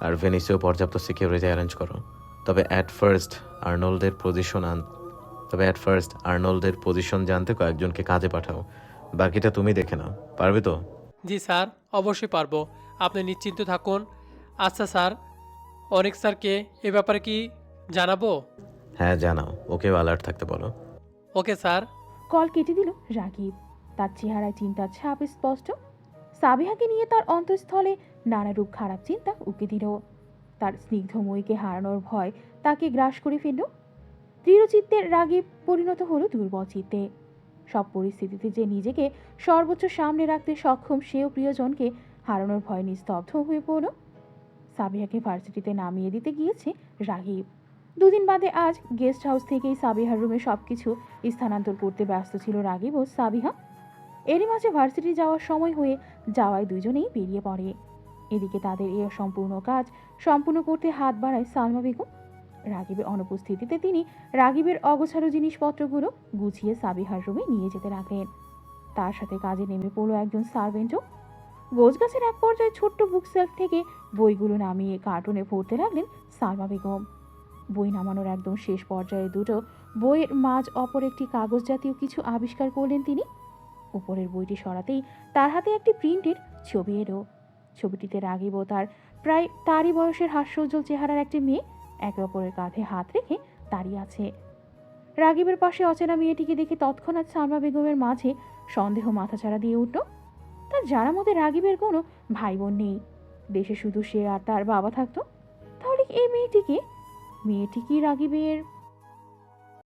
আর ভেনিসেও পর্যাপ্ত সিকিউরিটি অ্যারেঞ্জ করো। তবে অ্যাট ফার্স্ট আর্নল্ডের পজিশন জানতে কয়েকজনকে কাজে পাঠাও। বাকিটা তুমি দেখে নাও, পারবে তো? জি স্যার, অবশ্যই পারবো, আপনি নিশ্চিন্ত থাকুন। আচ্ছা স্যার, অনেক স্যারকে এ ব্যাপারে কি জানাবো? হ্যাঁ জানাও, ওকেও অ্যালার্ট থাকতে বলো। Okay sir. কল কেটে দিল রাগিব। তার চেহারায় চিন্তার ছাপ স্পষ্ট। সাবিহাকে নিয়ে তার অন্তঃস্থলে নানারূপ খারাপ চিন্তা উঁকে দিল। তার স্নিগ্ধময়ীকে হারানোর ভয় তাকে গ্রাস করে ফেলল। দৃঢ়চিত্তের রাগিব পরিণত হলো দুর্বল চিত্তে। সব পরিস্থিতিতে যে নিজেকে সর্বোচ্চ সামনে রাখতে সক্ষম সেও প্রিয়জনকে হারানোর ভয় নিস্তব্ধ হয়ে পড়ল। সাবিহাকে ভার্সিটিতে নামিয়ে দিতে গিয়েছে রাগিব। দুদিন বাদে আজ গেস্ট হাউস থেকেই সাবিহার রুমে সবকিছু স্থানান্তর করতে ব্যস্ত ছিল রাগিব ও সাবিহা। এরই মাঝে ভার্সিটি যাওয়ার সময় হয়ে যাওয়ায় দুজনেই বেরিয়ে পড়ে। এদিকে তাদের এই সম্পূর্ণ কাজ সম্পূর্ণ করতে হাত বাড়ায় সালমা বেগম। রাগিবের অনুপস্থিতিতে তিনি রাগিবের অগোছালো জিনিসপত্রগুলো গুছিয়ে সাবিহার রুমে নিয়ে যেতে লাগলেন। তার সাথে কাজে নেমে পড়ল একজন সার্ভেন্টও। গোছগাছের এক পর্যায়ে ছোট্ট বুক সেলফ থেকে বইগুলো নামিয়ে কার্টুনে ভরতে লাগলেন সালমা বেগম। বই নামানোর একদম শেষ পর্যায়ে দুটো বইয়ের মাঝ অপর একটি কাগজ জাতীয় কিছু আবিষ্কার করলেন তিনি। উপরের বইটি সরাতেই তার হাতে একটি প্রিন্টের ছবি এলো। ছবিটিতে রাগিব ও তার প্রায় তারই বয়সের হাস্যোজ্জ্বল চেহারার একটি মেয়ে একে অপরের কাঁধে হাত রেখে দাঁড়িয়ে আছে। রাগিবের পাশে অচেনা মেয়েটিকে দেখে তৎক্ষণাৎ সালমা বেগমের মাঝে সন্দেহ মাথাচাড়া দিয়ে উঠল। তার জানার মধ্যে রাগিবের কোনো ভাই বোন নেই, দেশে শুধু সে আর তার বাবা থাকতো। তাহলে এই মেয়েটি কি রাগিবের